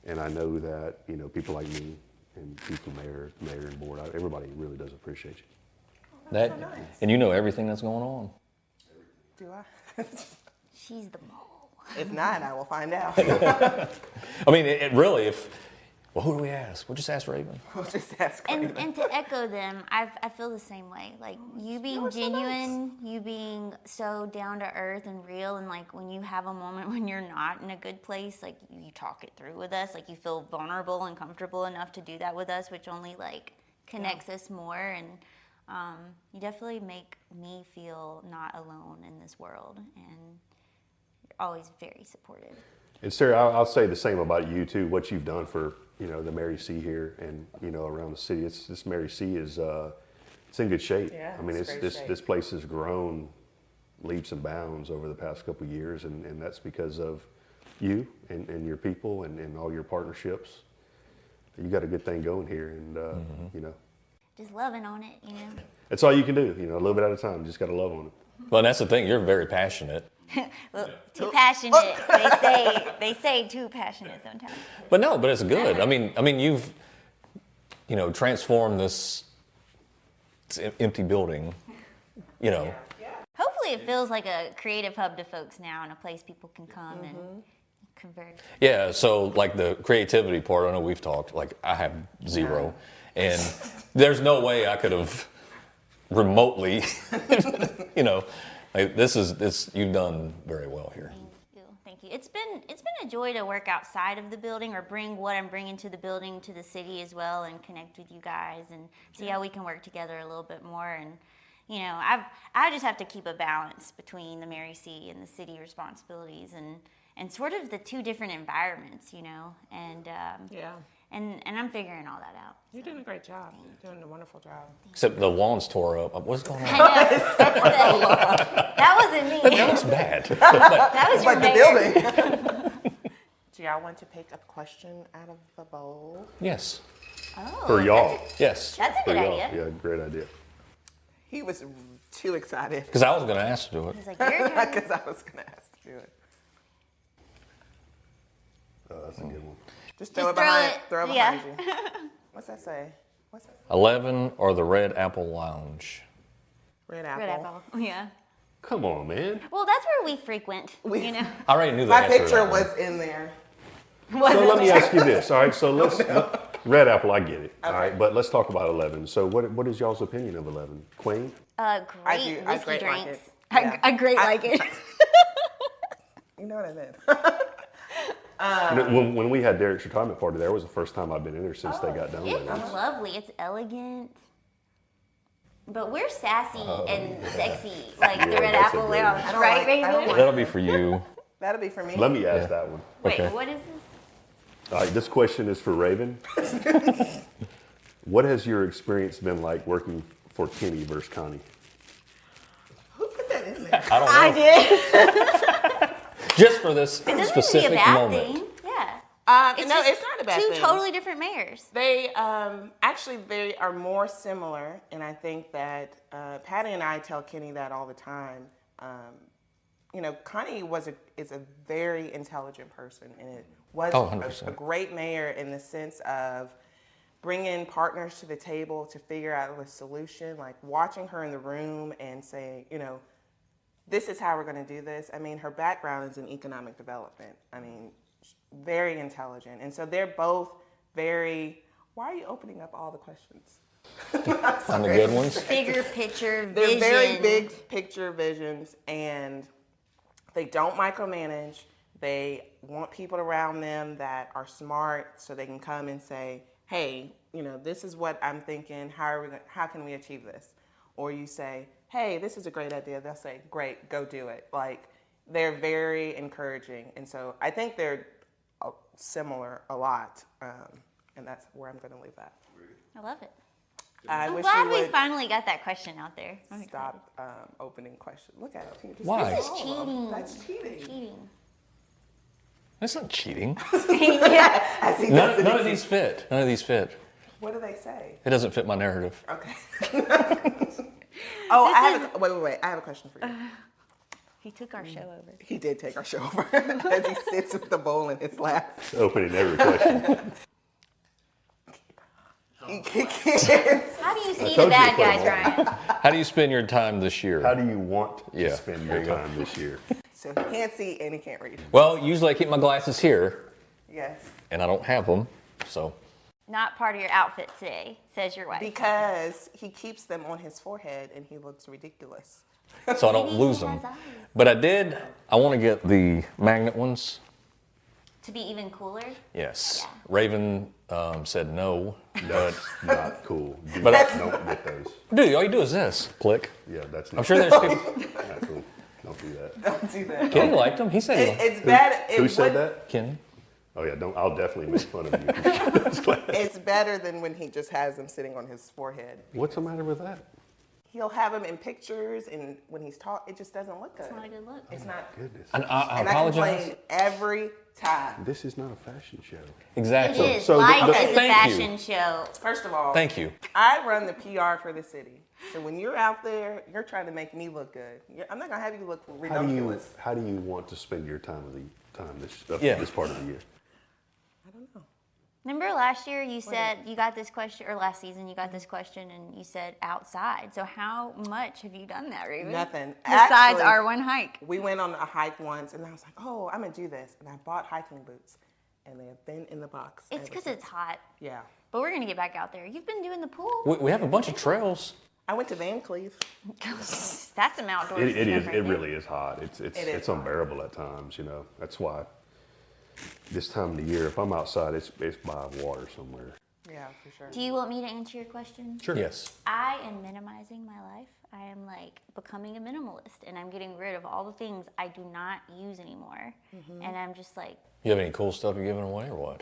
Speaker 4: and I know that people like me and people, mayor and board, everybody really does appreciate you.
Speaker 3: That,
Speaker 1: so nice.
Speaker 3: and you know everything that's going on.
Speaker 1: Do I?
Speaker 2: She's the mole.
Speaker 1: If not, I will find out.
Speaker 3: I mean, it really, well, who do we ask? We'll just ask Ravin.
Speaker 1: We'll just ask
Speaker 2: And
Speaker 1: Raven.
Speaker 2: and to echo them, I feel the same way. Like you being
Speaker 1: were so
Speaker 2: genuine, you being so down to earth and real, and like when you have a moment when you're not in a good place, like you talk it through with us. Like you feel vulnerable and comfortable enough to do that with us, which only like connects us more. And you definitely make me feel not alone in this world, and you're always very supportive.
Speaker 4: And Sarah, I'll say the same about you too. What you've done for the Mary C here and around the city. This Mary C is it's in good shape.
Speaker 1: Yeah,
Speaker 4: I mean,
Speaker 1: it's great shape.
Speaker 4: this place has grown leaps and bounds over the past couple of years, and that's because of you and your people and all your partnerships. You got a good thing going here, and
Speaker 2: Just loving on it,
Speaker 4: that's all you can do. A little bit at a time. Just got to love on it.
Speaker 3: Well, and that's the thing. You're very passionate.
Speaker 2: Well, too passionate. They say too passionate sometimes.
Speaker 3: But it's good. I mean, you've, transformed this it's an empty building, you know.
Speaker 2: Hopefully it feels like a creative hub to folks now and a place people can come and converge.
Speaker 3: Yeah, so like the creativity part, I know we've talked, like I have zero. And there's no way I could have remotely, you know, like you've done very well here.
Speaker 2: Thank you. It's been a joy to work outside of the building or bring what I'm bringing to the building to the city as well and connect with you guys and see how we can work together a little bit more. And you know, I just have to keep a balance between the Mary C and the city responsibilities and sort of the two different environments, you know, and and I'm figuring all that out.
Speaker 1: You're doing a great job. You're doing a wonderful job.
Speaker 3: Except the lawn's tore up. What's going on?
Speaker 2: I know. That wasn't me.
Speaker 3: That looks bad.
Speaker 2: That was your
Speaker 1: Like
Speaker 2: mayor.
Speaker 1: the building. Do y'all want to pick a question out of the bowl?
Speaker 3: Yes.
Speaker 2: Oh,
Speaker 4: For y'all.
Speaker 3: Yes.
Speaker 2: That's a
Speaker 4: For
Speaker 2: good
Speaker 4: y'all.
Speaker 2: idea.
Speaker 4: Yeah, great idea.
Speaker 1: He was too excited
Speaker 3: Because I was going to ask to do it.
Speaker 2: He's like, your turn.
Speaker 1: because I was going to ask to do it.
Speaker 4: Oh, that's a good one.
Speaker 1: Just throw it
Speaker 2: throw
Speaker 1: behind,
Speaker 2: it.
Speaker 1: throw it
Speaker 2: Yeah.
Speaker 1: behind you. What's that say?
Speaker 3: 11 or the Red Apple Lounge?
Speaker 1: Red apple.
Speaker 2: Red apple. Yeah.
Speaker 4: Come on, man.
Speaker 2: Well, that's where we frequent. You know.
Speaker 3: I already knew the
Speaker 1: My
Speaker 3: answer to
Speaker 1: picture
Speaker 3: that one.
Speaker 1: was in there.
Speaker 4: So let me ask you this. All right, so let's Red Apple, I get it. All right, but let's talk about 11. So what is y'all's opinion of 11? Queen?
Speaker 2: Great
Speaker 1: I
Speaker 2: whiskey
Speaker 1: great like
Speaker 2: drinks.
Speaker 1: it. Yeah.
Speaker 2: I great like it.
Speaker 1: You know what I meant.
Speaker 4: When we had Derek's retirement party, there was the first time I've been in there since they got done with
Speaker 2: It's
Speaker 4: it.
Speaker 2: lovely. It's elegant. But we're sassy and sexy, like the
Speaker 4: Yeah,
Speaker 2: Red
Speaker 4: that's a
Speaker 2: Apple
Speaker 4: great one.
Speaker 2: Lounge,
Speaker 1: I don't
Speaker 2: right,
Speaker 1: like- I don't
Speaker 2: Raven?
Speaker 1: like-
Speaker 3: That'll be for you.
Speaker 1: That'll be for me.
Speaker 4: Let me ask
Speaker 3: Yeah.
Speaker 4: that one.
Speaker 2: Wait,
Speaker 3: Okay.
Speaker 2: what is this?
Speaker 4: All right, this question is for Raven. What has your experience been like working for Kenny versus Connie?
Speaker 1: Who put that in there?
Speaker 3: I don't know.
Speaker 2: I did.
Speaker 3: Just for this
Speaker 2: It doesn't
Speaker 3: specific
Speaker 2: be a bad
Speaker 3: moment.
Speaker 2: thing. Yeah.
Speaker 1: No,
Speaker 2: just
Speaker 1: it's not a bad
Speaker 2: two
Speaker 1: thing.
Speaker 2: totally different mayors.
Speaker 1: They actually they are more similar, and I think that Patty and I tell Kenny that all the time. You know, Connie is a very intelligent person, and it was
Speaker 3: Oh,
Speaker 1: a
Speaker 3: 100%.
Speaker 1: great mayor in the sense of bringing partners to the table to figure out a solution. Like watching her in the room and saying, you know, this is how we're going to do this. I mean, her background is in economic development. I mean, very intelligent. And so they're both very, why are you opening up all the questions?
Speaker 3: On the good ones.
Speaker 2: Bigger picture
Speaker 1: They're
Speaker 2: vision.
Speaker 1: very big picture visions, and they don't micromanage. They want people around them that are smart so they can come and say, hey, you know, this is what I'm thinking. How can we achieve this? Or you say, hey, this is a great idea. They'll say, great, go do it. Like, they're very encouraging. And so I think they're similar a lot. And that's where I'm going to leave that.
Speaker 2: I love it.
Speaker 1: I
Speaker 2: I'm
Speaker 1: wish
Speaker 2: glad
Speaker 1: you
Speaker 2: we
Speaker 1: would
Speaker 2: finally got that question out there. I'm excited.
Speaker 1: stop opening questions. Look at it. You just-
Speaker 3: Why?
Speaker 2: This is
Speaker 1: Oh,
Speaker 2: cheating.
Speaker 1: That's cheating.
Speaker 2: Cheating.
Speaker 3: That's not cheating.
Speaker 2: Yeah.
Speaker 1: As he
Speaker 3: None,
Speaker 1: does it,
Speaker 3: none of these fit. None of these fit.
Speaker 1: What do they say?
Speaker 3: It doesn't fit my narrative.
Speaker 1: Okay. Oh, wait. I have a question for you.
Speaker 2: He took our show over.
Speaker 1: He did take our show over as he sits with the bowl in his lap.
Speaker 4: Opening every question.
Speaker 1: He can't.
Speaker 2: How do you see the
Speaker 4: told you
Speaker 2: bad
Speaker 4: to put 'em
Speaker 2: guys,
Speaker 4: on.
Speaker 2: Ryan?
Speaker 3: How do you spend your time this year?
Speaker 4: How do you want
Speaker 3: Yeah,
Speaker 4: to spend
Speaker 3: there
Speaker 4: your
Speaker 3: you go.
Speaker 4: time this year?
Speaker 1: So he can't see and he can't read.
Speaker 3: Well, usually I keep my glasses here,
Speaker 1: Yes.
Speaker 3: and I don't have them, so.
Speaker 2: Not part of your outfit today, says your wife.
Speaker 1: Because he keeps them on his forehead and he looks ridiculous.
Speaker 3: So I don't
Speaker 2: Maybe
Speaker 3: lose
Speaker 2: he
Speaker 3: them.
Speaker 2: has eyes.
Speaker 3: But I want to get the magnet ones.
Speaker 2: To be even cooler.
Speaker 3: Yes.
Speaker 2: Yeah.
Speaker 3: Raven said no.
Speaker 4: That's not cool.
Speaker 3: But
Speaker 4: Don't get those.
Speaker 3: Dude, all you do is this. Click.
Speaker 4: Yeah, that's
Speaker 3: I'm
Speaker 4: not,
Speaker 3: sure there's people.
Speaker 4: not cool. Don't do that.
Speaker 1: Don't do that.
Speaker 3: Kenny liked them. He said he liked
Speaker 1: It's bad.
Speaker 4: Who said that?
Speaker 3: Kenny.
Speaker 4: Oh yeah, don't. I'll definitely make fun of you.
Speaker 1: It's better than when he just has them sitting on his forehead.
Speaker 4: What's the matter with that?
Speaker 1: He'll have them in pictures, and when he's taught, it just doesn't look good.
Speaker 2: It's not a good look.
Speaker 1: It's not.
Speaker 4: Goodness,
Speaker 3: And I
Speaker 1: And I
Speaker 3: apologize.
Speaker 1: complain every time.
Speaker 4: this is not a fashion show.
Speaker 2: It
Speaker 3: Exactly.
Speaker 2: is.
Speaker 4: so
Speaker 2: Life
Speaker 4: the-
Speaker 2: is a
Speaker 3: Thank you.
Speaker 2: fashion show.
Speaker 1: First of all,
Speaker 3: Thank you.
Speaker 1: I run the PR for the city. So when you're out there, you're trying to make me look good. I'm not gonna have you look ridiculous.
Speaker 4: How do you want to spend your time of the time this
Speaker 3: Yeah.
Speaker 4: this part of the year?
Speaker 1: I don't know.
Speaker 2: Remember last year you said you got this question, or last season you got this question, and you said outside. So how much have you done that, Raven?
Speaker 1: Nothing.
Speaker 2: Besides
Speaker 1: Actually,
Speaker 2: our one hike.
Speaker 1: We went on a hike once, and I was like, oh, I'm going to do this. And I bought hiking boots, and they have been in the box.
Speaker 2: It's because it's hot.
Speaker 1: Yeah.
Speaker 2: But we're going to get back out there. You've been doing the pool.
Speaker 3: We have a bunch of trails.
Speaker 1: I went to Van Cleef.
Speaker 2: That's some outdoors.
Speaker 4: It is.
Speaker 2: stuff
Speaker 4: It
Speaker 2: right
Speaker 4: really is hot. It's unbearable at times. You know. That's why this time of the year, if I'm outside, it's by water somewhere.
Speaker 1: Yeah, for sure.
Speaker 2: Do you want me to answer your question?
Speaker 4: Sure.
Speaker 3: Yes.
Speaker 2: I am minimizing my life. I am like becoming a minimalist, and I'm getting rid of all the things I do not use anymore. And I'm just like,
Speaker 3: You have any cool stuff you're giving away or what?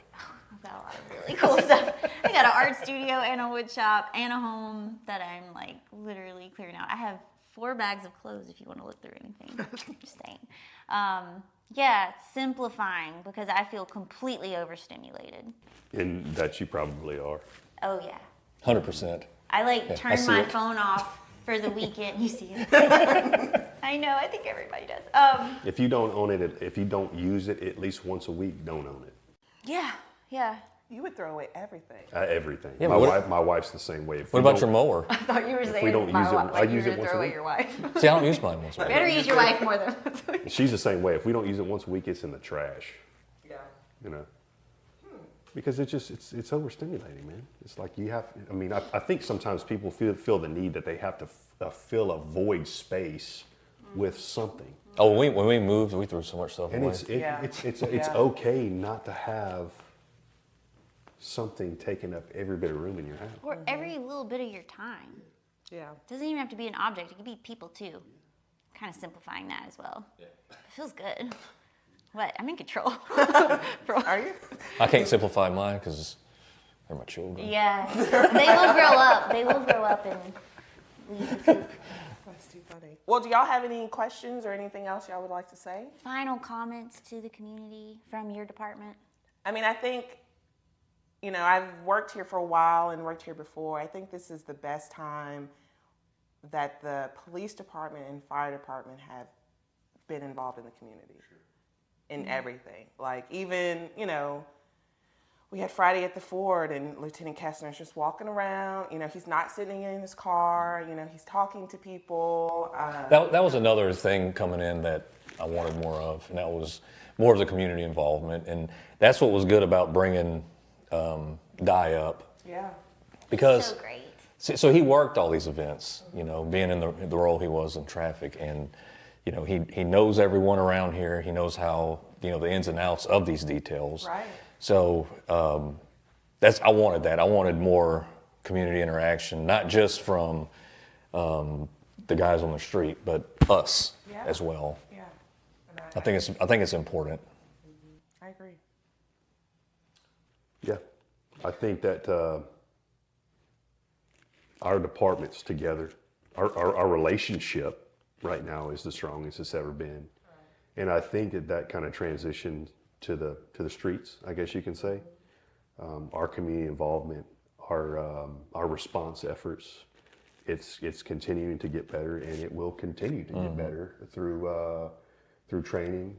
Speaker 2: I've got a lot of really cool stuff. I got an art studio and a wood shop and a home that I'm like literally clearing out. I have 4 bags of clothes if you want to look through anything. Just saying. Yeah, simplifying because I feel completely overstimulated.
Speaker 4: And that you probably are.
Speaker 2: Oh yeah.
Speaker 3: 100%.
Speaker 2: I like
Speaker 3: I
Speaker 2: turn
Speaker 3: see
Speaker 2: my
Speaker 3: it.
Speaker 2: phone off for the weekend. You see it. I know. I think everybody does.
Speaker 4: If you don't own it, if you don't use it at least once a week, don't own it.
Speaker 2: Yeah. Yeah.
Speaker 1: You would throw away everything.
Speaker 4: Everything.
Speaker 3: Yeah,
Speaker 4: my wife's the same way. If
Speaker 3: What
Speaker 4: we
Speaker 3: about your
Speaker 4: don't-
Speaker 3: mower?
Speaker 2: I thought you were saying
Speaker 4: we don't
Speaker 2: my
Speaker 4: use it,
Speaker 2: wife,
Speaker 4: I
Speaker 2: like you
Speaker 4: use
Speaker 2: were
Speaker 4: it
Speaker 2: gonna
Speaker 4: once
Speaker 2: throw
Speaker 4: a
Speaker 2: away
Speaker 4: week.
Speaker 2: your wife.
Speaker 3: See, I don't use mine once a week.
Speaker 2: Better use your wife more than once a week.
Speaker 4: She's the same way. If we don't use it once a week, it's in the trash.
Speaker 1: Yeah.
Speaker 4: You know. Because it's overstimulating, man. It's like you have. I mean, I think sometimes people feel the need that they have to fill a void space with something.
Speaker 3: Oh, when we moved, we threw so much stuff
Speaker 4: And
Speaker 3: away.
Speaker 4: it's
Speaker 1: Yeah.
Speaker 4: okay not to have something taking up every bit of room in your house.
Speaker 2: Or every little bit of your time.
Speaker 1: Yeah.
Speaker 2: Doesn't even have to be an object. It could be people too. Kind of simplifying that as well. It feels good. What? I'm in control.
Speaker 1: Are you?
Speaker 3: I can't simplify mine because they're my children.
Speaker 2: Yeah. They will grow up. They will grow up and leave the coop.
Speaker 1: That's too funny. Well, do y'all have any questions or anything else y'all would like to say?
Speaker 2: Final comments to the community from your department?
Speaker 1: I mean, I think, you know, I've worked here for a while and worked here before. I think this is the best time that the police department and fire department have been involved in the community. In everything. Like even, you know, we had Friday at the Ford and Lieutenant Kessner's just walking around. You know, he's not sitting in his car. You know, he's talking to people.
Speaker 3: That was another thing coming in that I wanted more of, and that was more of the community involvement. And that's what was good about bringing Di up.
Speaker 1: Yeah.
Speaker 3: Because
Speaker 2: So great.
Speaker 3: so he worked all these events, you know, being in the role he was in traffic, and you know he knows everyone around here. He knows how, you know, the ins and outs of these details.
Speaker 1: Right.
Speaker 3: So I wanted that. I wanted more community interaction, not just from the guys on the street, but us
Speaker 1: Yeah.
Speaker 3: as well.
Speaker 1: Yeah. And
Speaker 3: I think it's important.
Speaker 1: I agree.
Speaker 4: Yeah, I think that our departments together, our relationship right now is the strongest it's ever been, and I think that kind of transitioned to the streets, I guess you can say. Our community involvement, our response efforts, it's continuing to get better, and it will continue to get better through training,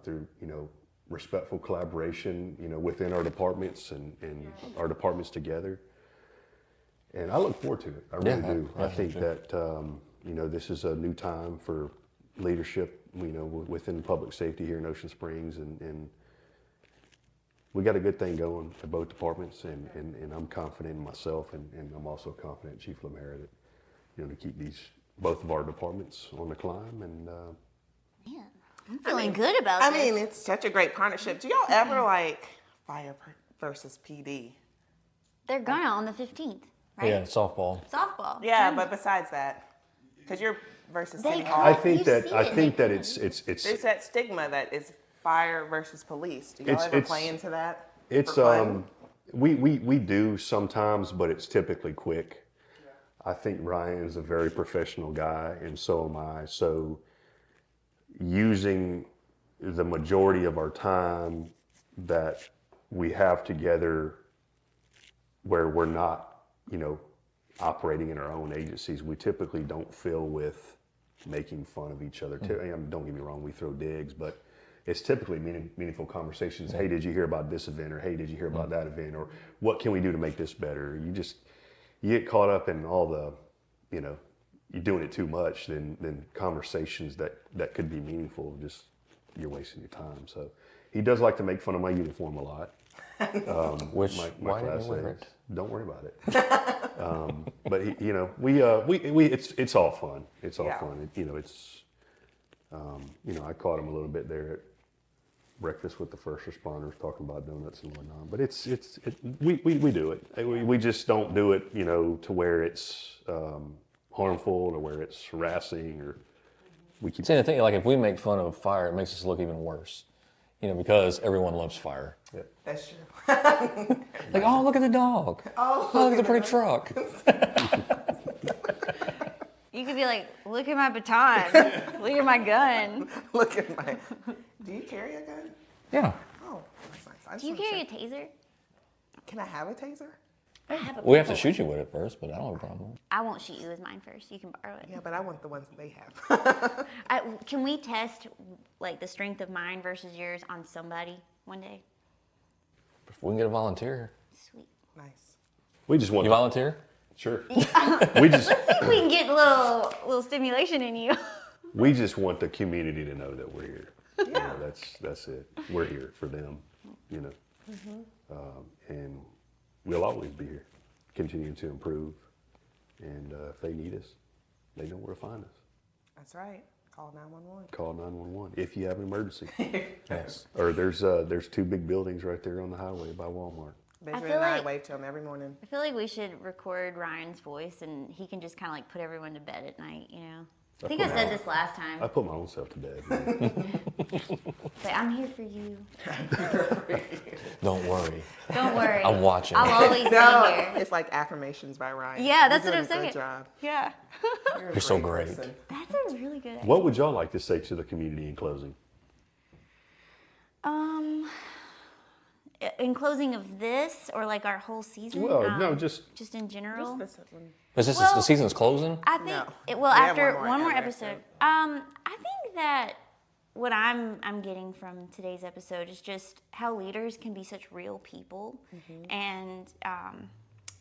Speaker 4: through, you know, respectful collaboration, you know, within our departments and our departments together. And I look forward to it. I really do. I think that you know, this is a new time for leadership, you know, within public safety here in Ocean Springs, and we got a good thing going at both departments, and I'm confident in myself, and I'm also confident in Chief Lemaire that, you know, to keep both of our departments on the climb. And
Speaker 2: Yeah. I'm feeling good about
Speaker 1: I
Speaker 2: this.
Speaker 1: mean, it's such a great partnership. Do y'all ever like fire versus PD?
Speaker 2: They're gonna on the 15th, right?
Speaker 3: Yeah, softball.
Speaker 2: Softball.
Speaker 1: Yeah, but besides that, because you're versus
Speaker 2: They
Speaker 1: City
Speaker 2: could.
Speaker 1: Hall.
Speaker 4: I think
Speaker 2: You
Speaker 4: that
Speaker 2: see
Speaker 4: I
Speaker 2: it,
Speaker 4: think
Speaker 2: they
Speaker 4: that
Speaker 2: could.
Speaker 4: it's
Speaker 1: There's that stigma that is fire versus police. Do y'all ever play into that?
Speaker 4: It's
Speaker 1: for fun?
Speaker 4: we do sometimes, but it's typically quick. I think Ryan is a very professional guy, and so am I. So using the majority of our time that we have together, where we're not, you know, operating in our own agencies, we typically don't fill with making fun of each other. Don't get me wrong, we throw digs, but it's typically meaningful conversations. Hey, did you hear about this event? Or hey, did you hear about that event? Or what can we do to make this better? You get caught up in all the, you're doing it too much, then conversations that could be meaningful, just you're wasting your time. So he does like to make fun of my uniform a lot.
Speaker 3: Which,
Speaker 4: my
Speaker 3: why didn't
Speaker 4: class
Speaker 3: you wear
Speaker 4: says,
Speaker 3: it?
Speaker 4: don't worry about it. But it's all fun. It's all fun. I caught him a little bit there at breakfast with the first responders talking about donuts and whatnot. But we do it. We just don't do it, to where it's harmful or where it's harassing or we keep.
Speaker 3: See, the thing, like if we make fun of fire, it makes us look even worse. Because everyone loves fire.
Speaker 4: Yeah.
Speaker 1: That's true.
Speaker 3: Like, oh, look at the dog. Oh, look at the pretty truck.
Speaker 2: You could be like, look at my baton. Look at my gun.
Speaker 1: Look at my. Do you carry a gun?
Speaker 3: Yeah.
Speaker 1: Oh, that's nice. I just
Speaker 2: Do you
Speaker 1: wanna
Speaker 2: carry a
Speaker 1: check.
Speaker 2: taser?
Speaker 1: Can I have a taser?
Speaker 2: I have a
Speaker 3: We have to
Speaker 2: pistol.
Speaker 3: shoot you with it first, but I don't have a problem.
Speaker 2: I won't shoot you with mine first. You can borrow it.
Speaker 1: Yeah, but I want the ones that they have.
Speaker 2: Can we test like the strength of mine versus yours on somebody one day?
Speaker 3: If we can get a volunteer.
Speaker 2: Sweet.
Speaker 1: Nice.
Speaker 4: We just want.
Speaker 3: You volunteer?
Speaker 4: Sure. we just
Speaker 2: We can get a little stimulation in you.
Speaker 4: we just want the community to know that we're here.
Speaker 1: Yeah.
Speaker 4: That's it. We're here for them. And we'll always be here, continuing to improve. And if they need us, they know where to find us.
Speaker 1: That's right. Call 911.
Speaker 4: Call 911 if you have an emergency.
Speaker 3: Yes.
Speaker 4: Or there's two big buildings right there on the highway by Walmart.
Speaker 1: Benjamin
Speaker 2: feel
Speaker 1: and I
Speaker 2: like-
Speaker 1: wave to him every morning.
Speaker 2: I feel like we should record Ryan's voice and he can just kind of like put everyone to bed at night, I think I said this last time,
Speaker 4: I put my own self to bed.
Speaker 2: but I'm here for you.
Speaker 3: Don't worry.
Speaker 2: Don't worry.
Speaker 3: I'm watching.
Speaker 2: I'll always be
Speaker 1: No,
Speaker 2: here.
Speaker 1: it's like affirmations by Ryan.
Speaker 2: Yeah, that's
Speaker 1: You're
Speaker 2: what I'm
Speaker 1: doing a
Speaker 2: saying.
Speaker 1: Good job.
Speaker 2: Yeah.
Speaker 1: You're, a
Speaker 3: You're so great.
Speaker 1: person.
Speaker 2: That's a really good idea.
Speaker 4: What would y'all like to say to the community in closing?
Speaker 2: In closing of this or like our whole season?
Speaker 4: Well, no, just
Speaker 2: in general.
Speaker 1: This one.
Speaker 3: Is this
Speaker 2: Well-
Speaker 3: the season's closing?
Speaker 2: I think
Speaker 1: No.
Speaker 2: well
Speaker 1: We have
Speaker 2: after
Speaker 1: one
Speaker 2: one
Speaker 1: more
Speaker 2: more
Speaker 1: episode.
Speaker 2: episode. I think that what I'm getting from today's episode is just how leaders can be such real people, and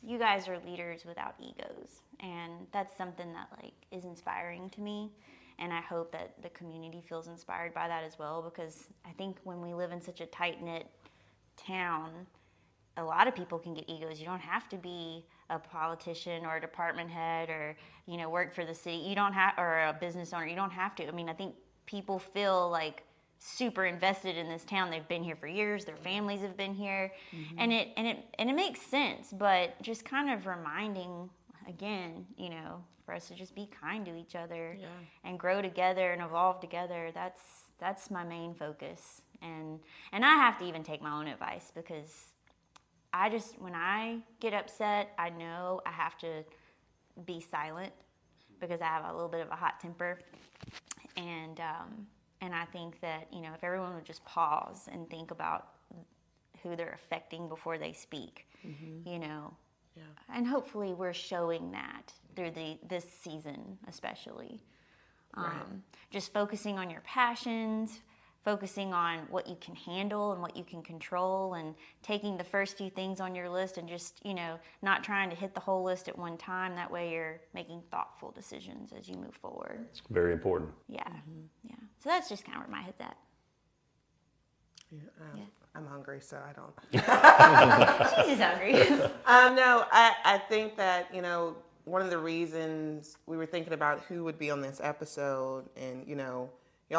Speaker 2: you guys are leaders without egos, and that's something that like is inspiring to me, and I hope that the community feels inspired by that as well, because I think when we live in such a tight knit town, a lot of people can get egos. You don't have to be a politician or a department head or work for the city. You don't have, or a business owner. You don't have to. I mean, I think people feel like super invested in this town. They've been here for years. Their families have been here, and it makes sense. But just kind of reminding again, for us to just be kind to each other and grow together and evolve together. That's my main focus. And I have to even take my own advice, because when I get upset, I know I have to be silent because I have a little bit of a hot temper. And I think that, if everyone would just pause and think about who they're affecting before they speak, and hopefully we're showing that through this season especially. Just focusing on your passions, focusing on what you can handle and what you can control, and taking the first few things on your list and just, not trying to hit the whole list at one time. That way you're making thoughtful decisions as you move forward.
Speaker 4: it's very important.
Speaker 2: Yeah. Yeah. So that's just kind of where my head's at.
Speaker 1: Yeah, I'm hungry, so I don't.
Speaker 2: She's hungry.
Speaker 1: No, I think that, one of the reasons we were thinking about who would be on this episode, and, y'all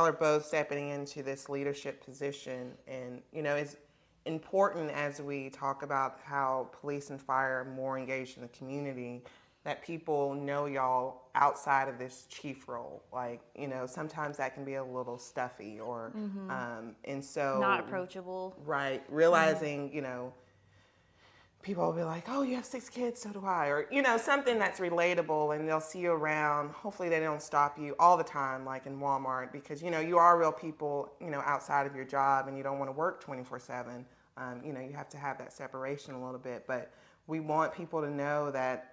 Speaker 1: are both stepping into this leadership position, and, it's important as we talk about how police and fire are more engaged in the community, that people know y'all outside of this chief role. Like, sometimes that can be a little stuffy or, and so.
Speaker 2: Not approachable.
Speaker 1: Right. Realizing, people will be like, oh, you have 6 kids, so do I. Or, something that's relatable, and they'll see you around. Hopefully they don't stop you all the time, like in Walmart, because, you are real people, outside of your job, and you don't want to work 24/7. You have to have that separation a little bit. But we want people to know that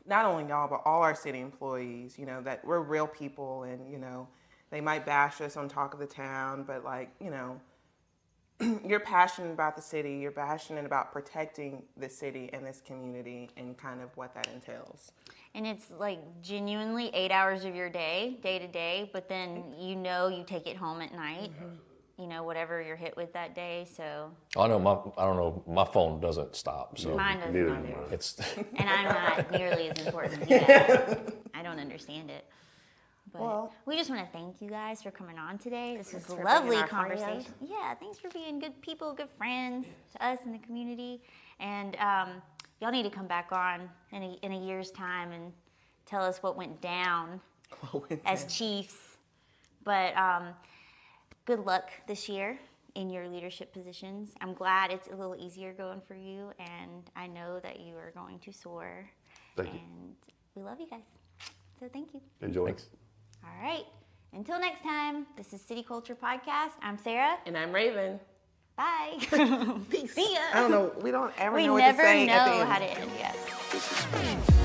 Speaker 1: not only y'all, but all our city employees, that we're real people, and, they might bash us on Talk of the Town, but like, you know, you're passionate about the city, you're passionate about protecting the city and this community and kind of what that entails.
Speaker 2: And it's like genuinely 8 hours of your day to day, but then you know you take it home at night, you know, whatever you're hit with that day. So
Speaker 3: I don't know, my phone doesn't stop. So
Speaker 2: mine doesn't
Speaker 4: Neither
Speaker 2: either.
Speaker 4: do mine.
Speaker 3: it's
Speaker 2: And I'm not nearly as important as you guys. I don't understand it. But
Speaker 1: Well,
Speaker 2: we just want to thank you guys for coming on today. This was
Speaker 1: for
Speaker 2: a
Speaker 1: being
Speaker 2: lovely
Speaker 1: our
Speaker 2: conversation.
Speaker 1: friend.
Speaker 2: Yeah, thanks for being good people, good friends to us in the community. And y'all need to come back on in a year's time and tell us what went down as chiefs. But good luck this year in your leadership positions. I'm glad it's a little easier going for you, and I know that you are going to soar.
Speaker 4: Thank you.
Speaker 2: And we love you guys. So thank you.
Speaker 4: Enjoy.
Speaker 3: Thanks.
Speaker 2: All right. Until next time, this is City Culture Podcast. I'm Sarah.
Speaker 1: And I'm Raven.
Speaker 2: Bye.
Speaker 1: Peace.
Speaker 2: See ya.
Speaker 1: I don't know. We don't ever
Speaker 2: We
Speaker 1: know what to
Speaker 2: never
Speaker 1: say
Speaker 2: know
Speaker 1: at the end.
Speaker 2: how to end yet.
Speaker 4: This is